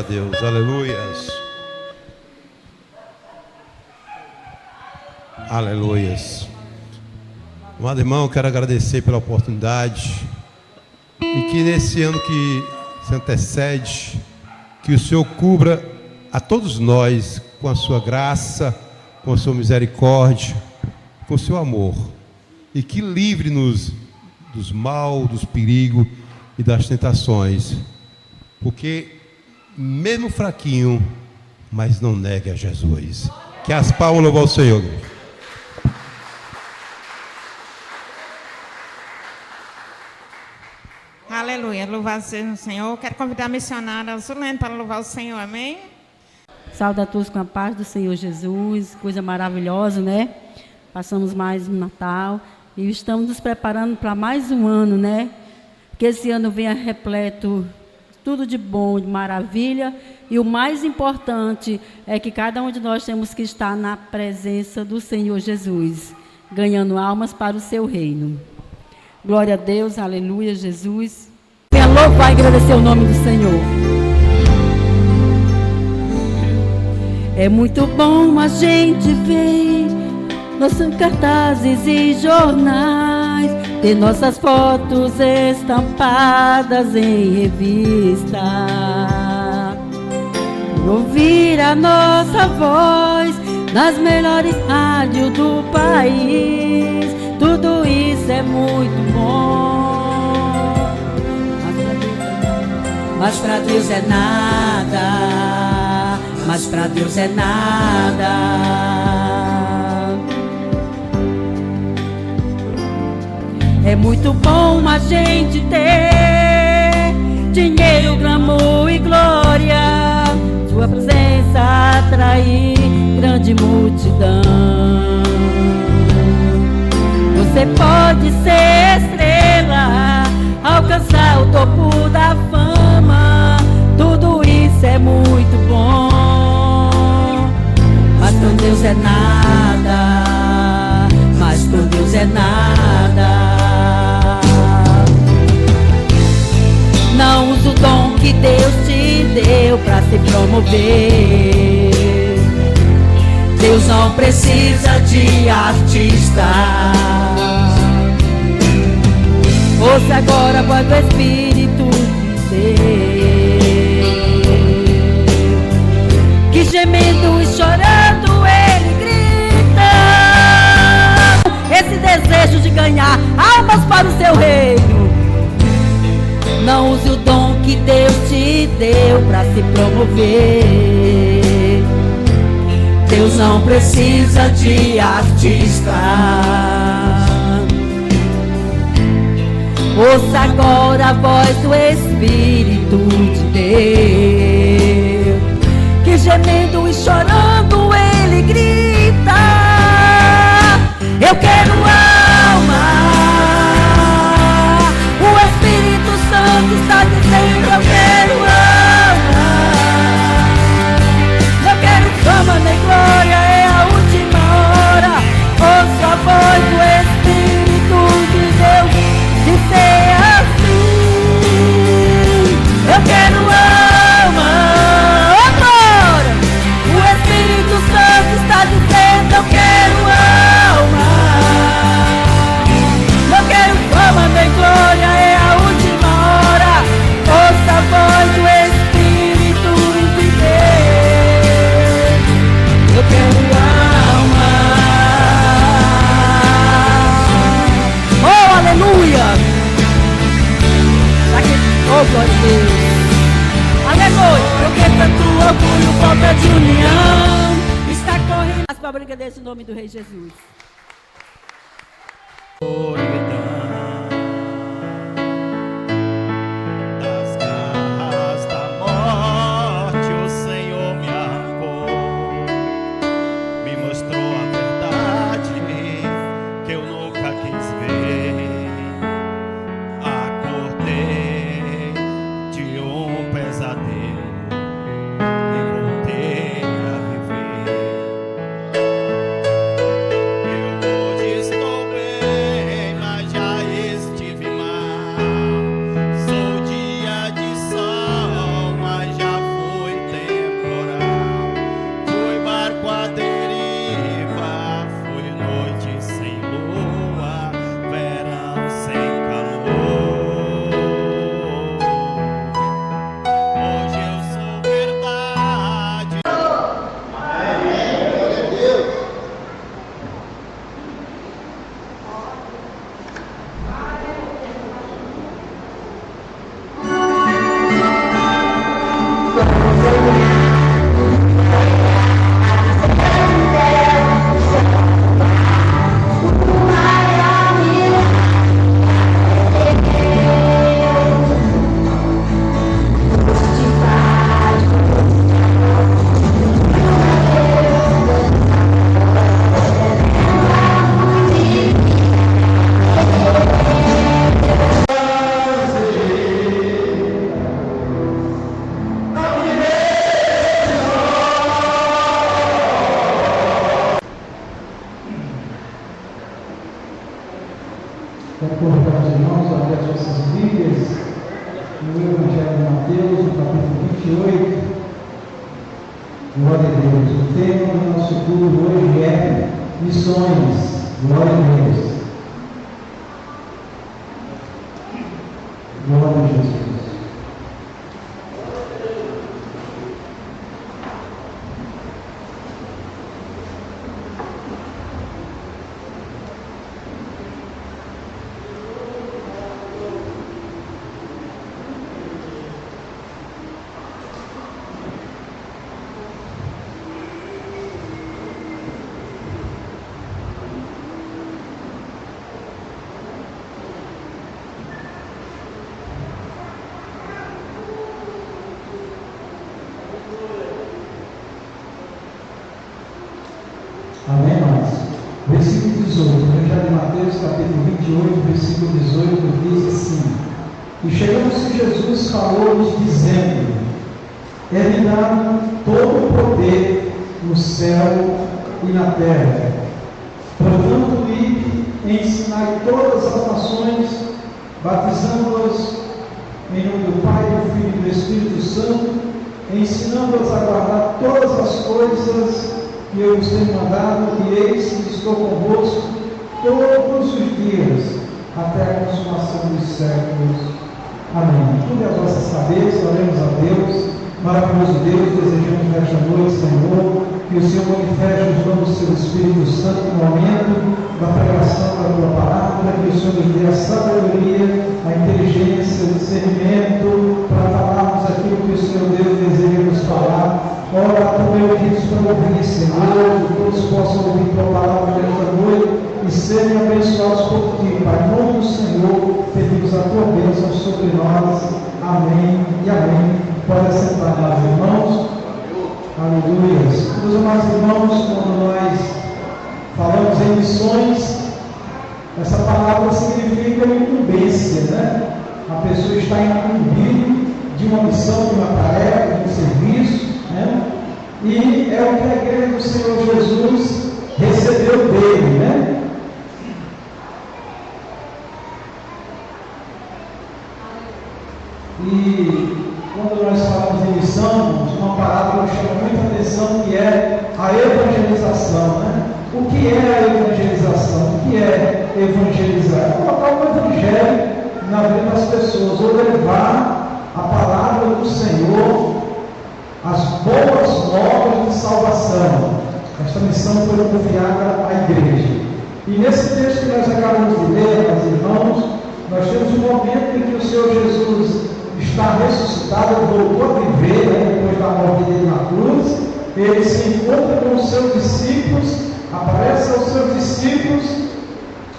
Deus, aleluias. Aleluias. Amado irmão, quero agradecer pela oportunidade e que nesse ano que se antecede, que o Senhor cubra a todos nós com a sua graça, com a sua misericórdia, com o seu amor, e que livre-nos dos mal, dos perigos e das tentações, porque mesmo fraquinho, mas não negue a Jesus. Que as palmas louvam ao Senhor. Aleluia, louvado seja o Senhor. Quero convidar a missionária Zulene para louvar o Senhor, amém? Saúde a todos com a paz do Senhor Jesus, coisa maravilhosa, né? Passamos mais um Natal e estamos nos preparando para mais um ano, né? Que esse ano venha repleto tudo de bom, de maravilha, e o mais importante é que cada um de nós temos que estar na presença do Senhor Jesus, ganhando almas para o seu reino. Glória a Deus, aleluia, Jesus. Venha louvar e agradecer o nome do Senhor. É muito bom a gente ver nossos cartazes e jornais, ter nossas fotos estampadas em revista, ouvir a nossa voz nas melhores rádios do país. Tudo isso é muito bom, mas pra Deus é nada, mas pra Deus é nada. É muito bom a gente ter dinheiro, glamour e glória, sua presença atrair grande multidão. Você pode ser estrela, alcançar o topo da fama. Tudo isso é muito bom, mas com Deus é nada, mas com Deus é nada. Não usa o dom que Deus te deu para se promover. Deus não precisa de artista. Ouça agora a voz do Espírito de Deus, que gemendo e chorando ele grita esse desejo de ganhar almas para o seu reino. Não use o dom que Deus te deu para se promover. Deus não precisa de artista. Ouça agora a voz do Espírito de Deus, que gemendo e chorando ele grita: eu quero alma. O Espírito Santo está dizendo: eu quero alma. Eu quero fama nem glória, é a última hora. Ouça a voz do Espírito de Deus dizer assim: eu quero alma. Agora o Espírito Santo está dizendo: eu quero alma. Eu quero fama nem glória, é a última hora. Ouça a voz do Espírito de Deus: eu quero alma. Oh, aleluia! Oh, glória a Deus. Aleluia. Porque tanto orgulho, falta de união está correndo para a briga desse nome do Rei Jesus. Das garras da morte o Senhor me arrancou, me mostrou a verdade que eu nunca quis ver. Acordei de um pesadelo e voltei a viver. Eu hoje estou bem, mas Glória a Deus. O tema do nosso culto hoje é missões. Glória a Deus. Glória a Jesus. Amém, irmãos? Versículo 18, Evangelho de Mateus, capítulo 28, versículo 18, diz assim: E chegando-se Jesus, falou-lhes, dizendo: É-me dado todo o poder no céu e na terra. Portanto, ide e ensinai todas as nações, batizando-as em nome do Pai, do Filho e do Espírito Santo, ensinando-as a guardar todas as coisas que eu vos tenho mandado, e eis que estou convosco todos os dias, até a consumação dos séculos. Amém. Tudo a vossa cabeça, oremos a Deus. Maravilhoso Deus, desejamos nesta noite, Senhor, que o Senhor manifeste os dons do seu Espírito Santo no momento da pregação da tua palavra, que o Senhor nos dê a sabedoria, a inteligência, o discernimento, para falarmos aquilo que o Senhor Deus deseja nos falar. Ora, também ouvidos para ouvir, Senhor, que todos possam ouvir tua palavra nesta noite e serem abençoados por ti. Pai, em nome do Senhor, pedimos a tua bênção sobre nós. Amém e amém. Pode assentar, meus irmãos. Aleluia. Meus amados irmãos, quando nós falamos em missões, essa palavra significa incumbência, né? A pessoa está incumbida de uma missão, de uma tarefa, de um serviço, né? E é o que a igreja do Senhor Jesus recebeu dele, né? E quando nós falamos em missão, uma palavra que chama muita atenção, que é a evangelização, né? O que é a evangelização? O que é evangelizar? É colocar o evangelho na vida das pessoas, ou levar a palavra do Senhor, as boas novas de salvação. Esta missão foi confiada à igreja. E nesse texto que nós acabamos de ler, meus irmãos, nós temos um momento em que o Senhor Jesus está ressuscitado, voltou a viver, né, depois da morte dele na cruz. Ele se encontra com os seus discípulos, aparece aos seus discípulos,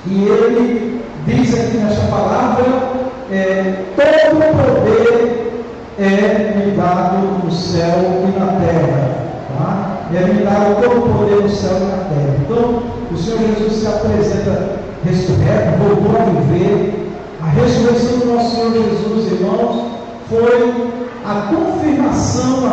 e ele diz aqui nesta palavra: todo o poder é-me dado no céu e na terra. Tá? É-me dado todo o poder no céu e na terra. Então, o Senhor Jesus se apresenta ressurreto, voltou a viver. A ressurreição do nosso Senhor Jesus, irmãos, foi a confirmação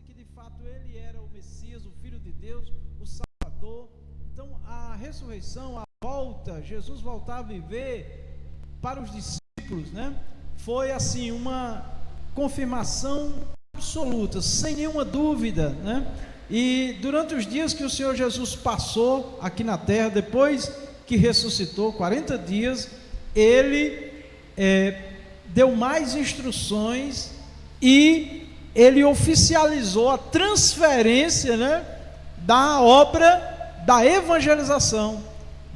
que de fato ele era o Messias, o Filho de Deus, o Salvador. Então a ressurreição, a volta, Jesus voltar a viver para os discípulos, né? Foi assim uma confirmação absoluta, sem nenhuma dúvida, né? E durante os dias que o Senhor Jesus passou aqui na terra, depois que ressuscitou, 40 dias, ele deu mais instruções e ele oficializou a transferência, né, da obra da evangelização,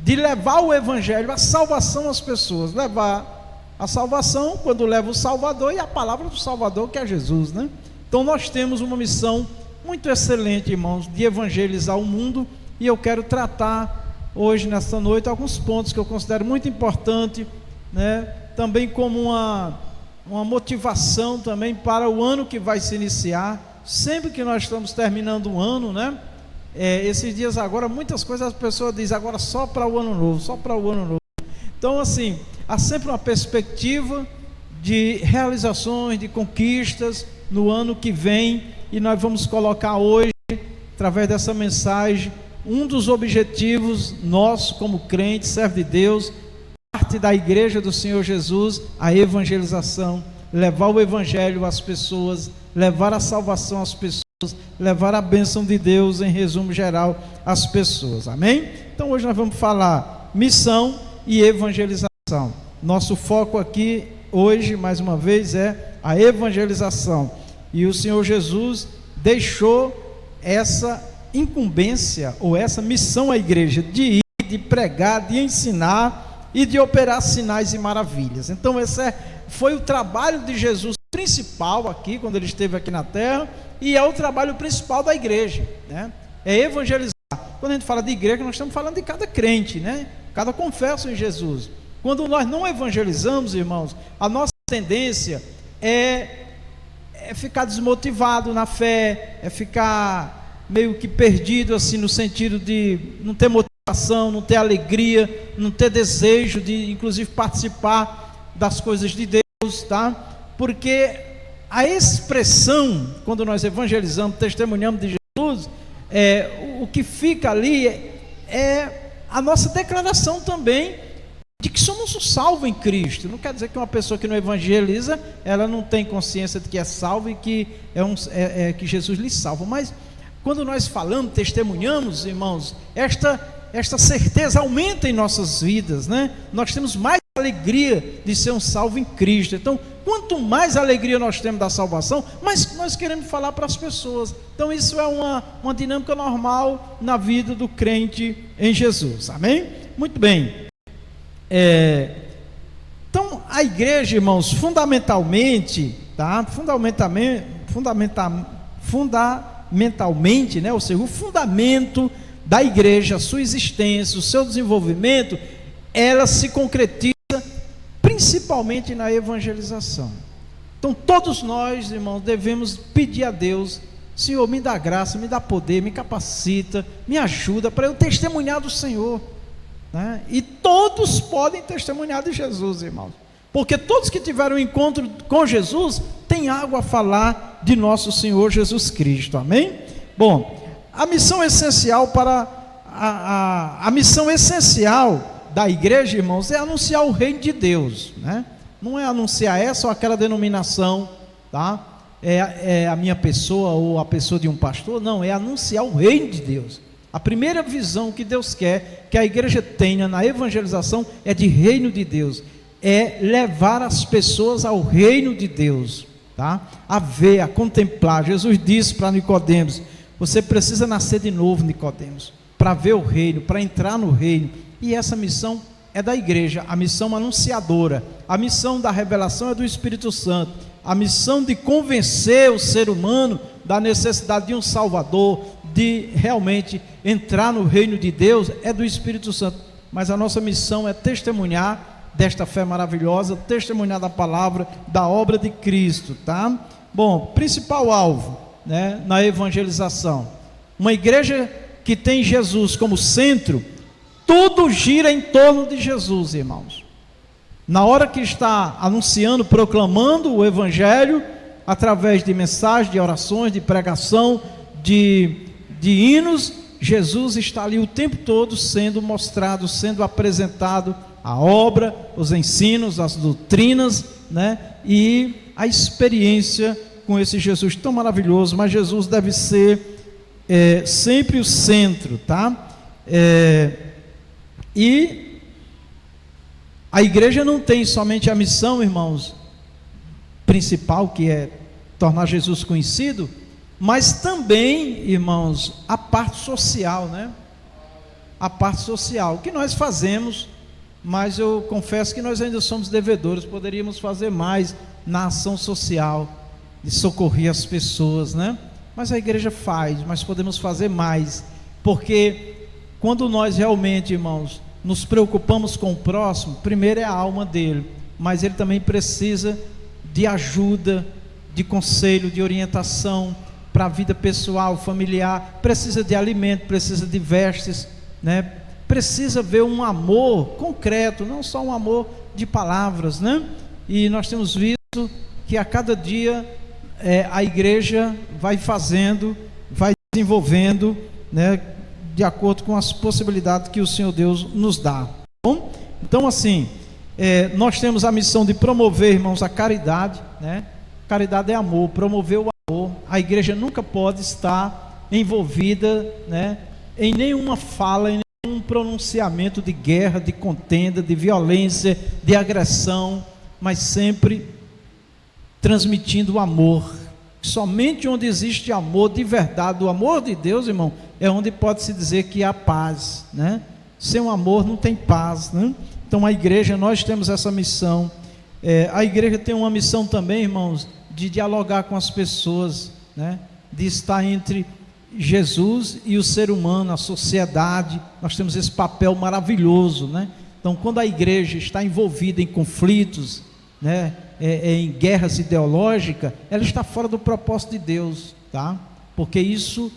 de levar o evangelho, a salvação às pessoas, levar a salvação quando leva o Salvador e a palavra do Salvador, que é Jesus, né? Então nós temos uma missão muito excelente, irmãos, de evangelizar o mundo, e eu quero tratar hoje, nesta noite, alguns pontos que eu considero muito importantes, né? Também como uma motivação também para o ano que vai se iniciar. Sempre que nós estamos terminando um ano, né? Esses dias agora, muitas coisas as pessoas dizem agora só para o ano novo, só para o ano novo. Então assim, há sempre uma perspectiva de realizações, de conquistas no ano que vem, e nós vamos colocar hoje, através dessa mensagem, um dos objetivos nossos como crentes, servo de Deus, parte da igreja do Senhor Jesus, a evangelização. levar o evangelho às pessoas, levar a salvação às pessoas, levar a bênção de Deus, em resumo geral, às pessoas. Amém? Então hoje nós vamos falar missão e evangelização. Nosso foco aqui hoje, mais uma vez, é a evangelização. E o Senhor Jesus deixou essa incumbência ou essa missão à igreja de ir, de pregar, de ensinar e de operar sinais e maravilhas. Então esse foi o trabalho de Jesus principal aqui, quando ele esteve aqui na terra, e é o trabalho principal da igreja, né? É evangelizar. Quando a gente fala de igreja, nós estamos falando de cada crente, né? Cada confesso em Jesus. Quando nós não evangelizamos, irmãos, a nossa tendência é ficar desmotivado na fé, é ficar meio que perdido assim, no sentido de não ter motivação, não ter alegria, não ter desejo de inclusive participar das coisas de Deus, tá? Porque a expressão, quando nós evangelizamos, testemunhamos de Jesus, o que fica ali é a nossa declaração também de que somos salvos em Cristo. Não quer dizer que uma pessoa que não evangeliza, ela não tem consciência de que é salva e que que Jesus lhe salva. Mas quando nós falamos, testemunhamos, irmãos, esta certeza aumenta em nossas vidas, né? Nós temos mais alegria de ser um salvo em Cristo. Então, quanto mais alegria nós temos da salvação, mais nós queremos falar para as pessoas. Então isso é uma dinâmica normal na vida do crente em Jesus. Amém? Muito bem. Então a igreja, irmãos, fundamentalmente, tá? Fundamentalmente, né? Ou seja, o fundamento da igreja, a sua existência, o seu desenvolvimento, ela se concretiza principalmente na evangelização. Então todos nós, irmãos, devemos pedir a Deus: Senhor, me dá graça, me dá poder, me capacita, me ajuda para eu testemunhar do Senhor, né? E todos podem testemunhar de Jesus, irmãos, porque todos que tiveram um encontro com Jesus têm algo a falar de nosso Senhor Jesus Cristo. Amém? Bom, a missão essencial a missão essencial da igreja, irmãos, é anunciar o reino de Deus, né? Não é anunciar essa ou aquela denominação, tá? É a minha pessoa ou a pessoa de um pastor. Não, é anunciar o reino de Deus. A primeira visão que Deus quer que a igreja tenha na evangelização é de reino de Deus, é levar as pessoas ao reino de Deus, tá? A ver, a contemplar. Jesus disse para Nicodemos: você precisa nascer de novo, Nicodemos, para ver o reino, para entrar no reino. E essa missão é da igreja, a missão anunciadora, a missão da revelação é do Espírito Santo, a missão de convencer o ser humano da necessidade de um Salvador, de realmente entrar no reino de Deus, é do Espírito Santo. Mas a nossa missão é testemunhar desta fé maravilhosa, testemunhar da palavra, da obra de Cristo, tá? Bom, principal alvo, né, na evangelização, uma igreja que tem Jesus como centro. Tudo gira em torno de Jesus, irmãos. Na hora que está anunciando, proclamando o evangelho, através de mensagens, de orações, de pregação, de hinos, Jesus está ali o tempo todo sendo mostrado, sendo apresentado a obra, os ensinos, as doutrinas, né? E a experiência com esse Jesus tão maravilhoso. Mas Jesus deve ser sempre o centro, tá? E a igreja não tem somente a missão, irmãos, principal, que é tornar Jesus conhecido, mas também, irmãos, a parte social, né? A parte social, que nós fazemos, mas eu confesso que nós ainda somos devedores, poderíamos fazer mais na ação social, de socorrer as pessoas, né? Mas a igreja faz, mas podemos fazer mais, porque quando nós realmente, irmãos, nos preocupamos com o próximo, primeiro é a alma dele, mas ele também precisa de ajuda, de conselho, de orientação para a vida pessoal, familiar, precisa de alimento, precisa de vestes, né? Precisa ver um amor concreto, não só um amor de palavras, né? E nós temos visto que a cada dia a igreja vai fazendo, vai desenvolvendo, né, de acordo com as possibilidades que o Senhor Deus nos dá. Bom, então assim, nós temos a missão de promover, irmãos, a caridade, né? Caridade é amor, promover o amor. A igreja nunca pode estar envolvida, né, em nenhuma fala, em nenhum pronunciamento de guerra, de contenda, de violência, de agressão, mas sempre transmitindo o amor. Somente onde existe amor de verdade, o amor de Deus, irmão, é onde pode se dizer que há paz, né? Sem o amor não tem paz, né? Então a igreja, nós temos essa missão. A igreja tem uma missão também, irmãos, de dialogar com as pessoas, né? De estar entre Jesus e o ser humano, a sociedade. Nós temos esse papel maravilhoso, né? Então quando a igreja está envolvida em conflitos, né, em guerras ideológicas, ela está fora do propósito de Deus, tá? Porque isso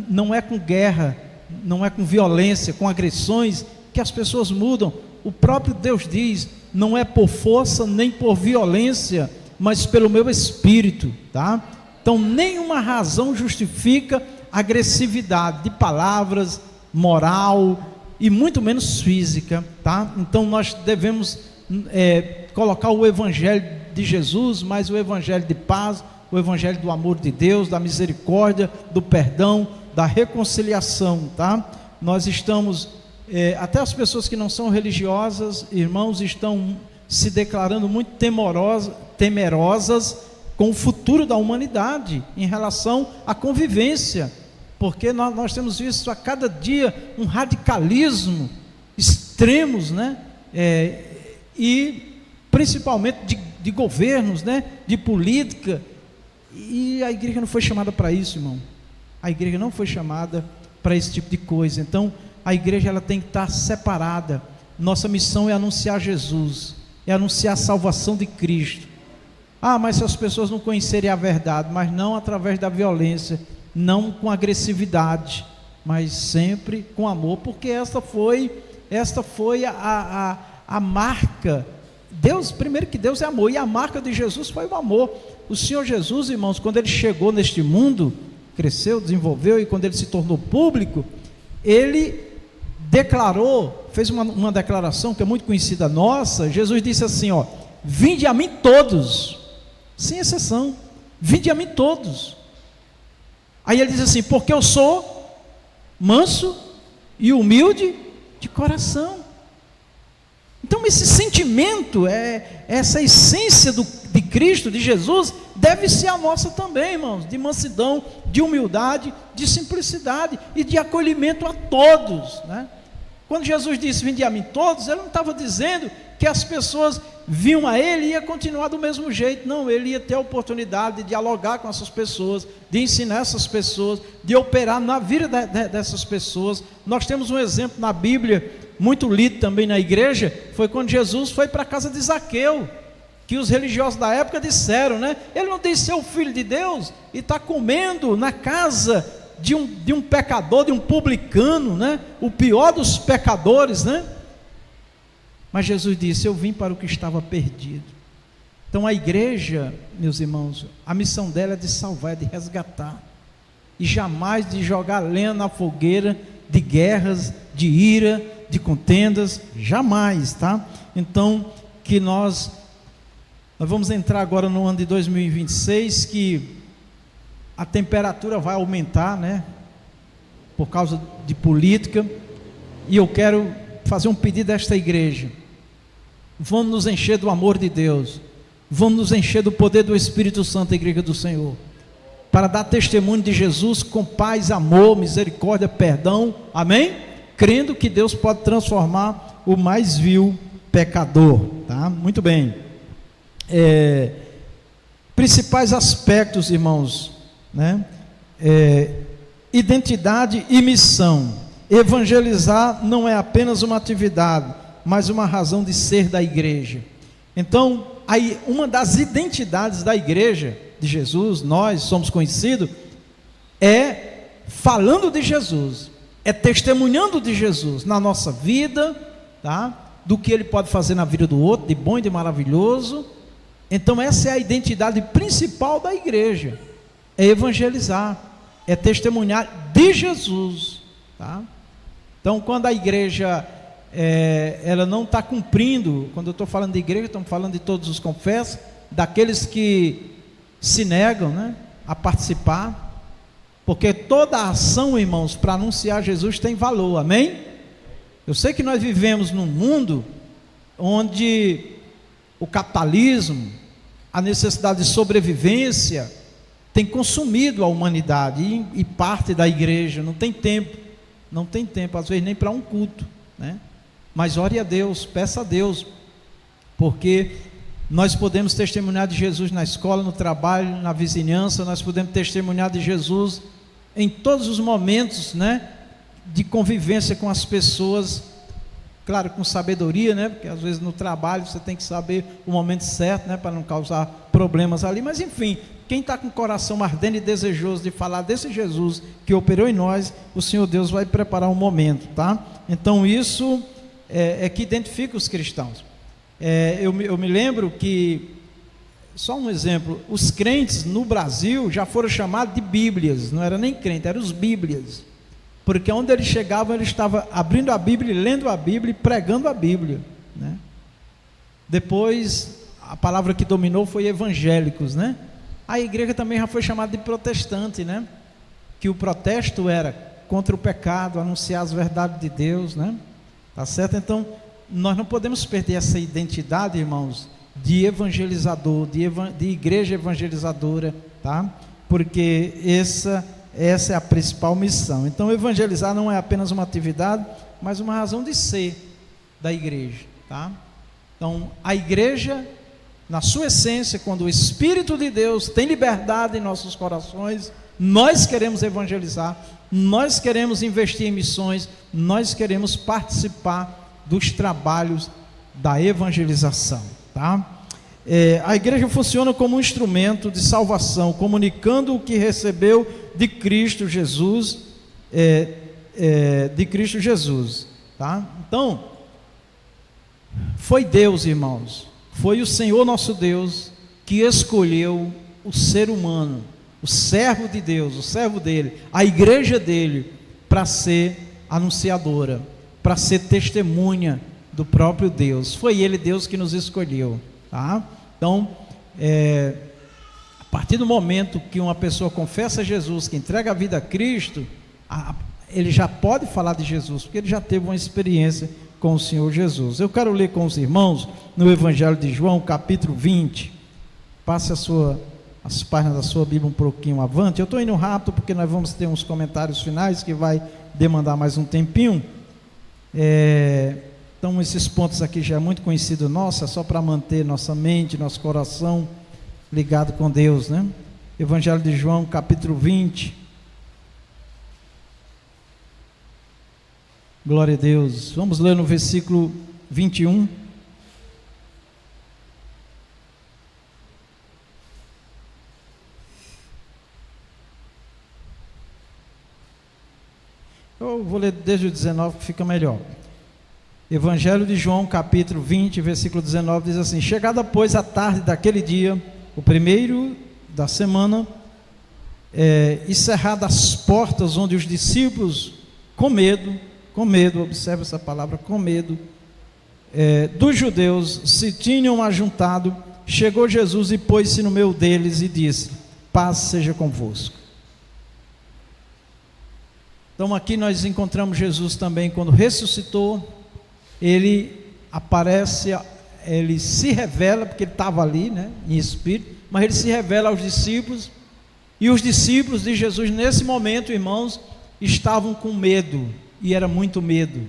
não é com guerra, não é com violência, com agressões que as pessoas mudam. O próprio Deus diz: não é por força nem por violência, mas pelo meu espírito, tá? Então nenhuma razão justifica agressividade de palavras, moral e muito menos física, tá? Então nós devemos colocar o evangelho de Jesus, mas o evangelho de paz, o evangelho do amor de Deus, da misericórdia, do perdão, da reconciliação, tá? Nós estamos, até as pessoas que não são religiosas, irmãos, estão se declarando muito temerosas com o futuro da humanidade em relação à convivência, porque nós temos visto a cada dia um radicalismo extremos, né? E principalmente de governos, né? De política, e a igreja não foi chamada para isso, irmão. A igreja não foi chamada para esse tipo de coisa. Então a igreja, ela tem que estar separada. Nossa missão é anunciar Jesus, é anunciar a salvação de Cristo. Mas se as pessoas não conhecerem a verdade, mas não através da violência, não com agressividade, mas sempre com amor, porque esta foi a marca. Deus, primeiro que Deus é amor, e a marca de Jesus foi o amor. O Senhor Jesus, irmãos, quando ele chegou neste mundo, cresceu, desenvolveu, e quando ele se tornou público, ele declarou, fez uma declaração que é muito conhecida nossa. Jesus disse assim, vinde a mim todos, sem exceção, vinde a mim todos. Aí ele diz assim: porque eu sou manso e humilde de coração. Então esse sentimento, essa essência de Cristo, de Jesus, deve ser a nossa também, irmãos, de mansidão, de humildade, de simplicidade e de acolhimento a todos, né? Quando Jesus disse vinde a mim todos, ele não estava dizendo que as pessoas vinham a ele e ia continuar do mesmo jeito. Não, ele ia ter a oportunidade de dialogar com essas pessoas, de ensinar essas pessoas, de operar na vida dessas pessoas. Nós temos um exemplo na Bíblia, muito lido também na igreja, foi quando Jesus foi para a casa de Zaqueu, que os religiosos da época disseram, né? Ele não disse ser o filho de Deus e está comendo na casa de um pecador, de um publicano, né? O pior dos pecadores, né? Mas Jesus disse: eu vim para o que estava perdido. Então a igreja, meus irmãos, a missão dela é de salvar, é de resgatar, e jamais de jogar lenha na fogueira de guerras, de ira, de contendas, jamais, tá? Então, que nós vamos entrar agora no ano de 2026, que a temperatura vai aumentar, né? Por causa de política, e eu quero fazer um pedido a esta igreja: vamos nos encher do amor de Deus, vamos nos encher do poder do Espírito Santo, a igreja do Senhor, para dar testemunho de Jesus com paz, amor, misericórdia, perdão, amém? Crendo que Deus pode transformar o mais vil pecador, tá? Muito bem. Principais aspectos, irmãos, né? Identidade e missão. Evangelizar não é apenas uma atividade, mas uma razão de ser da igreja. Então, aí, uma das identidades da igreja de Jesus, nós somos conhecidos, é falando de Jesus, é testemunhando de Jesus na nossa vida, tá? Do que ele pode fazer na vida do outro, de bom e de maravilhoso. Então essa é a identidade principal da igreja, é evangelizar, é testemunhar de Jesus, tá? Então quando a igreja ela não está cumprindo. Quando eu estou falando de igreja, estamos falando de todos os confessos, daqueles que se negam, né, a participar, porque toda ação, irmãos, para anunciar Jesus tem valor, amém? Eu sei que nós vivemos num mundo onde o capitalismo, a necessidade de sobrevivência tem consumido a humanidade e parte da igreja. Não tem tempo, às vezes nem para um culto, né? Mas ore a Deus, peça a Deus, porque nós podemos testemunhar de Jesus na escola, no trabalho, na vizinhança, nós podemos testemunhar de Jesus em todos os momentos, né, de convivência com as pessoas, claro, com sabedoria, né, porque às vezes no trabalho você tem que saber o momento certo, né, para não causar problemas ali, mas enfim, quem está com o coração ardente e desejoso de falar desse Jesus que operou em nós, o Senhor Deus vai preparar um momento, tá? Então isso é que identifica os cristãos. Eu me lembro que, só um exemplo, os crentes no Brasil já foram chamados de bíblias, não era nem crente, eram os bíblias, porque onde eles chegavam, eles estavam abrindo a Bíblia, lendo a Bíblia e pregando a Bíblia, né? Depois, a palavra que dominou foi evangélicos, né? A igreja também já foi chamada de protestante, né? Que o protesto era contra o pecado, anunciar as verdades de Deus, né? Tá certo? Então, nós não podemos perder essa identidade, irmãos, de evangelizador, de igreja evangelizadora, tá? Porque essa é a principal missão. Então, evangelizar não é apenas uma atividade, mas uma razão de ser da igreja, tá? Então, a igreja, na sua essência, quando o Espírito de Deus tem liberdade em nossos corações, nós queremos evangelizar, nós queremos investir em missões, nós queremos participar dos trabalhos da evangelização, tá? A igreja funciona como um instrumento de salvação, comunicando o que recebeu de Cristo Jesus, tá? Então, foi Deus, irmãos, foi o Senhor nosso Deus que escolheu o ser humano, o servo de Deus, o servo dele, a igreja dele, para ser anunciadora, para ser testemunha do próprio Deus. Foi ele, Deus, que nos escolheu, tá? Então, a partir do momento que uma pessoa confessa Jesus, que entrega a vida a Cristo, ele já pode falar de Jesus, porque ele já teve uma experiência com o Senhor Jesus. Eu quero ler com os irmãos no Evangelho de João, capítulo 20. Passe as páginas da sua Bíblia um pouquinho avante. Eu estou indo rápido porque nós vamos ter uns comentários finais que vai demandar mais um tempinho. Então esses pontos aqui já é muito conhecido nosso, é só para manter nossa mente, nosso coração ligado com Deus, né? Evangelho de João, capítulo 20. Glória a Deus. Vamos ler no versículo 21. Eu vou ler desde o 19 que fica melhor. Evangelho de João, capítulo 20, versículo 19, diz assim: chegada, pois, a tarde daquele dia, o primeiro da semana, e cerradas as portas onde os discípulos, com medo, observa essa palavra, com medo, dos judeus se tinham ajuntado, chegou Jesus e pôs-se no meio deles e disse: paz seja convosco. Então aqui nós encontramos Jesus também quando ressuscitou. Ele aparece, ele se revela, porque ele estava ali, né, em espírito, mas ele se revela aos discípulos, e os discípulos de Jesus nesse momento, irmãos, estavam com medo, e era muito medo,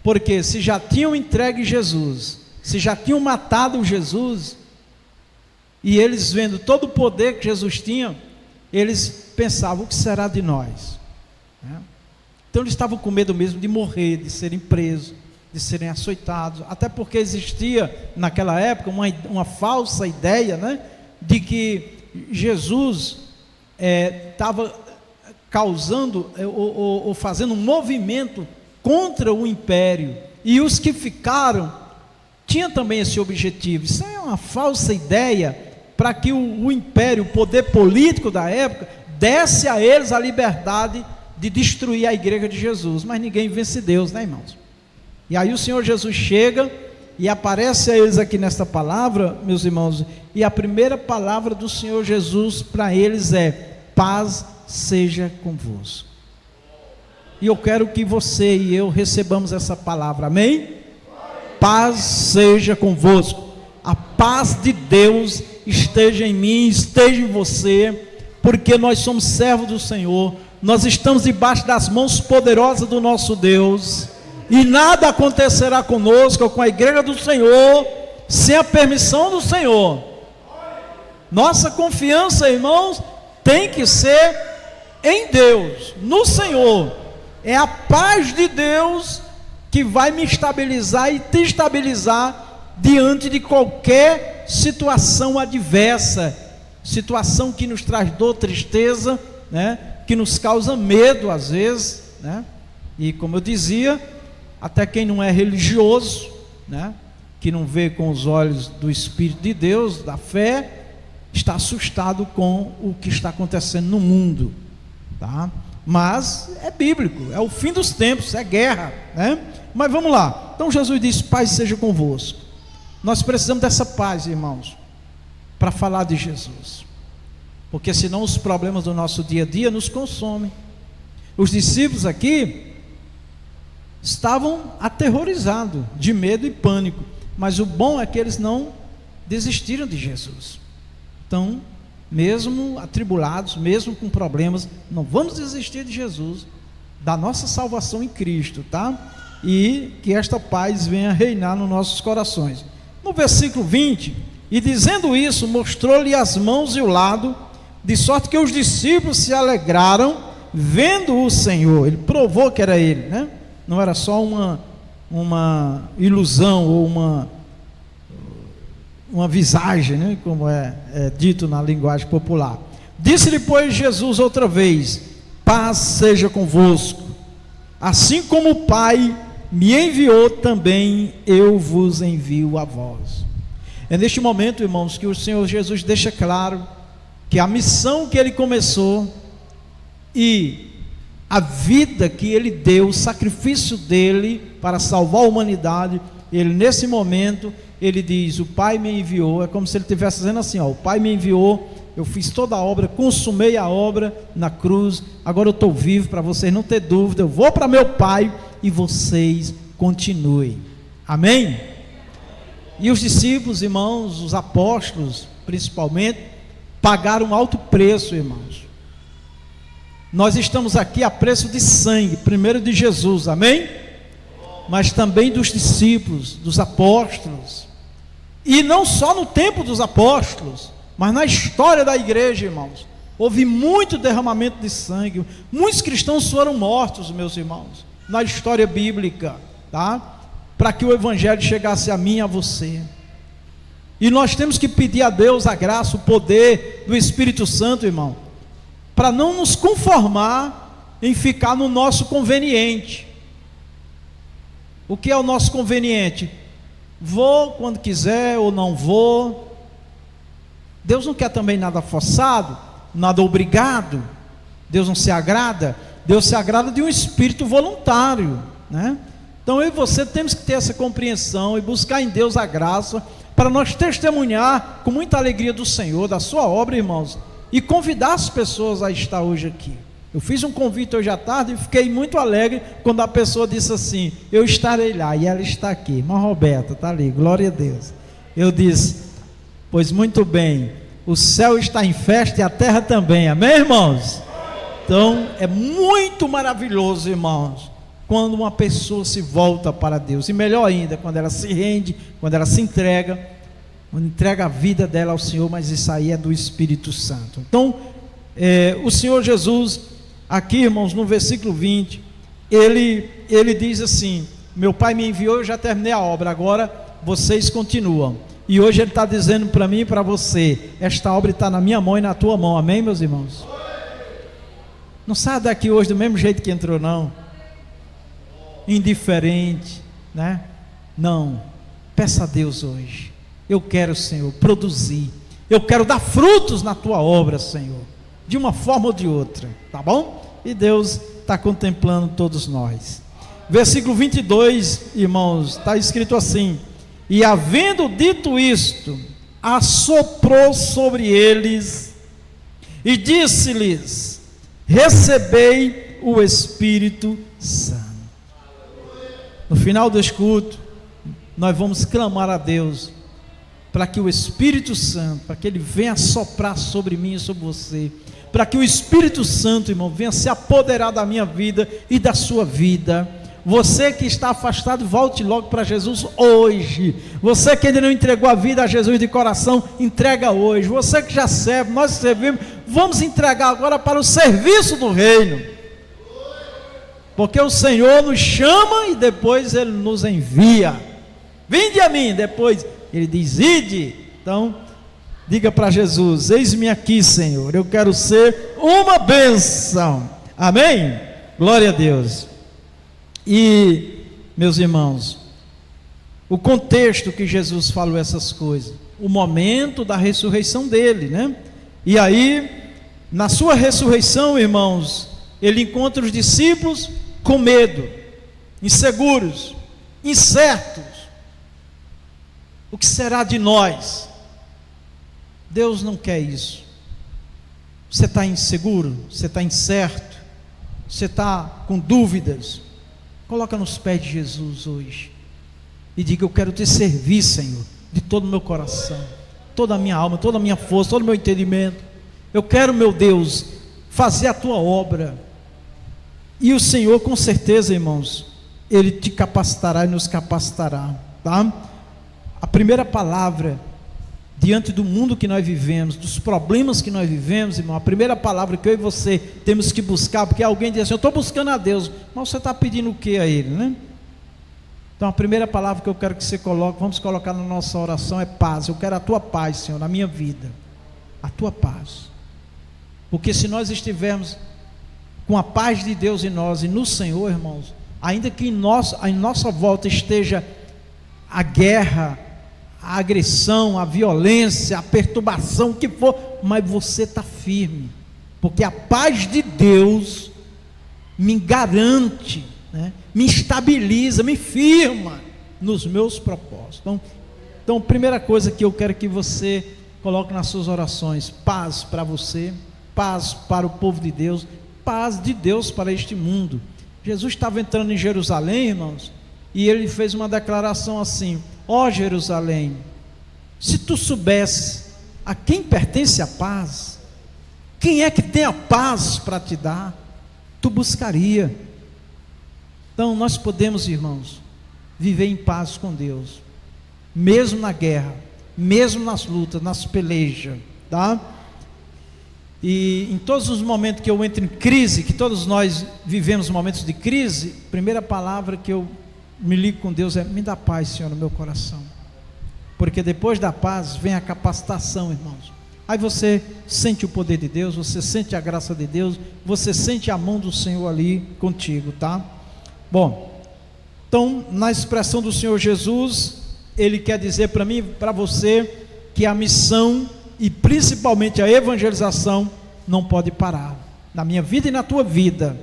porque se já tinham entregue Jesus, se já tinham matado Jesus, e eles vendo todo o poder que Jesus tinha, eles pensavam: o que será de nós? Então eles estavam com medo mesmo de morrer, de serem presos, de serem açoitados, até porque existia naquela época uma falsa ideia, né, de que Jesus estava causando ou fazendo um movimento contra o império, e os que ficaram tinham também esse objetivo. Isso é uma falsa ideia para que o império, o poder político da época, desse a eles a liberdade de destruir a igreja de Jesus. Mas ninguém vence Deus, né, irmãos? E aí o Senhor Jesus chega e aparece a eles aqui nesta palavra, meus irmãos, e a primeira palavra do Senhor Jesus para eles é: paz seja convosco. E eu quero que você e eu recebamos essa palavra, amém? Paz seja convosco. A paz de Deus esteja em mim, esteja em você, porque nós somos servos do Senhor, nós estamos debaixo das mãos poderosas do nosso Deus, e nada acontecerá conosco ou com a igreja do Senhor sem a permissão do Senhor. Nossa confiança, irmãos, tem que ser em Deus, no Senhor. É a paz de Deus que vai me estabilizar e te estabilizar diante de qualquer situação adversa, situação que nos traz dor, tristeza, né? Que nos causa medo às vezes, né? E como eu dizia, até quem não é religioso, né? Que não vê com os olhos do Espírito de Deus, da fé, está assustado com o que está acontecendo no mundo, tá? Mas é bíblico, é o fim dos tempos, é guerra, né? Mas vamos lá. Então Jesus disse: paz seja convosco. Nós precisamos dessa paz, irmãos, para falar de Jesus, porque senão os problemas do nosso dia a dia nos consomem. Os discípulos aqui estavam aterrorizados, de medo e pânico, mas o bom é que eles não desistiram de Jesus. Então, mesmo atribulados, mesmo com problemas, não vamos desistir de Jesus, da nossa salvação em Cristo, tá? E que esta paz venha reinar nos nossos corações. No versículo 20, e dizendo isso, mostrou-lhe as mãos e o lado, de sorte que os discípulos se alegraram, vendo o Senhor. Ele provou que era Ele, né? Não era só uma ilusão ou uma visagem, né? Como é dito na linguagem popular. Disse-lhe, pois, Jesus outra vez: paz seja convosco. Assim como o Pai me enviou, também eu vos envio a vós. É neste momento, irmãos, que o Senhor Jesus deixa claro que a missão que Ele começou e a vida que Ele deu, o sacrifício dEle para salvar a humanidade, Ele nesse momento, Ele diz: o Pai me enviou. É como se Ele estivesse dizendo assim, ó: o Pai me enviou, eu fiz toda a obra, consumei a obra na cruz, agora eu estou vivo, para vocês não ter dúvida, eu vou para meu Pai e vocês continuem. Amém? E os discípulos, irmãos, os apóstolos principalmente, pagaram um alto preço, irmãos. Nós estamos aqui a preço de sangue, primeiro de Jesus, amém? Mas também dos discípulos, dos apóstolos, e não só no tempo dos apóstolos, mas na história da igreja, irmãos, houve muito derramamento de sangue, muitos cristãos foram mortos, meus irmãos, na história bíblica, tá? Para que o evangelho chegasse a mim e a você. E nós temos que pedir a Deus a graça, o poder do Espírito Santo, irmão, para não nos conformar em ficar no nosso conveniente. O que é o nosso conveniente? Vou quando quiser ou não vou. Deus não quer também nada forçado, nada obrigado. Deus não se agrada. Deus se agrada de um espírito voluntário, né? Então eu e você temos que ter essa compreensão e buscar em Deus a graça para nós testemunhar com muita alegria do Senhor, da sua obra, irmãos, e convidar as pessoas a estar hoje aqui. Eu fiz um convite hoje à tarde e fiquei muito alegre quando a pessoa disse assim: eu estarei lá, e ela está aqui, irmã Roberta, está ali, glória a Deus. Eu disse: pois muito bem, o céu está em festa e a terra também, amém, irmãos? Então é muito maravilhoso, irmãos, quando uma pessoa se volta para Deus, e melhor ainda, quando ela se rende, quando ela se entrega, quando entrega a vida dela ao Senhor, mas isso aí é do Espírito Santo. Então, o Senhor Jesus, aqui, irmãos, no versículo 20, ele diz assim: meu Pai me enviou, eu já terminei a obra, agora vocês continuam. E hoje Ele está dizendo para mim e para você: esta obra está na minha mão e na tua mão, amém, meus irmãos? Não saia daqui hoje do mesmo jeito que entrou, não, indiferente, né? Não, peça a Deus hoje: eu quero, Senhor, produzir, eu quero dar frutos na tua obra, Senhor, de uma forma ou de outra, tá bom? E Deus está contemplando todos nós. versículo 22, irmãos, está escrito assim: e havendo dito isto, assoprou sobre eles e disse-lhes: recebei o Espírito Santo. No final deste culto, nós vamos clamar a Deus para que o Espírito Santo, para que ele venha soprar sobre mim e sobre você, para que o Espírito Santo, irmão, venha se apoderar da minha vida e da sua vida. Você que está afastado, volte logo para Jesus hoje. Você que ainda não entregou a vida a Jesus de coração, entrega hoje. Você que já serve, nós servimos, vamos entregar agora para o serviço do reino, porque o Senhor nos chama e depois Ele nos envia. Vinde a mim, depois Ele diz: ide. Então, diga para Jesus: eis-me aqui, Senhor, eu quero ser uma bênção. Amém? Glória a Deus. E, meus irmãos, o contexto que Jesus falou essas coisas, o momento da ressurreição dele, né? E aí, na sua ressurreição, irmãos, ele encontra os discípulos com medo, inseguros, incertos. O que será de nós? Deus não quer isso. Você está inseguro? Você está incerto? Você está com dúvidas? Coloca nos pés de Jesus hoje e diga: eu quero te servir, Senhor, de todo o meu coração, toda a minha alma, toda a minha força, todo o meu entendimento. Eu quero, meu Deus, fazer a tua obra. E o Senhor, com certeza, irmãos, Ele te capacitará e nos capacitará, tá? A primeira palavra diante do mundo que nós vivemos, dos problemas que nós vivemos, irmão, a primeira palavra que eu e você temos que buscar, porque alguém diz assim: eu estou buscando a Deus, mas você está pedindo o que a Ele, né? Então a primeira palavra que eu quero que você coloque, vamos colocar na nossa oração, é paz. Eu quero a tua paz, Senhor, na minha vida, a tua paz, porque se nós estivermos com a paz de Deus em nós e no Senhor, irmãos, ainda que em nossa volta esteja a guerra, a agressão, a violência, a perturbação, o que for, mas você está firme, porque a paz de Deus me garante, né? Me estabiliza, me firma nos meus propósitos. Então, primeira coisa que eu quero que você coloque nas suas orações: paz para você, paz para o povo de Deus, paz de Deus para este mundo. Jesus estava entrando em Jerusalém, irmãos, e ele fez uma declaração assim: ó Jerusalém, se tu soubesse a quem pertence a paz, quem é que tem a paz para te dar, tu buscaria. Então nós podemos, irmãos, viver em paz com Deus, mesmo na guerra, mesmo nas lutas, nas pelejas, tá? E em todos os momentos que eu entro em crise, que todos nós vivemos momentos de crise, a primeira palavra que eu me ligo com Deus é: me dá paz, Senhor, no meu coração, porque depois da paz vem a capacitação, irmãos. Aí você sente o poder de Deus, você sente a graça de Deus, você sente a mão do Senhor ali contigo, tá? Bom, então na expressão do Senhor Jesus, Ele quer dizer para mim e para você que a missão e principalmente a evangelização não pode parar, na minha vida e na tua vida,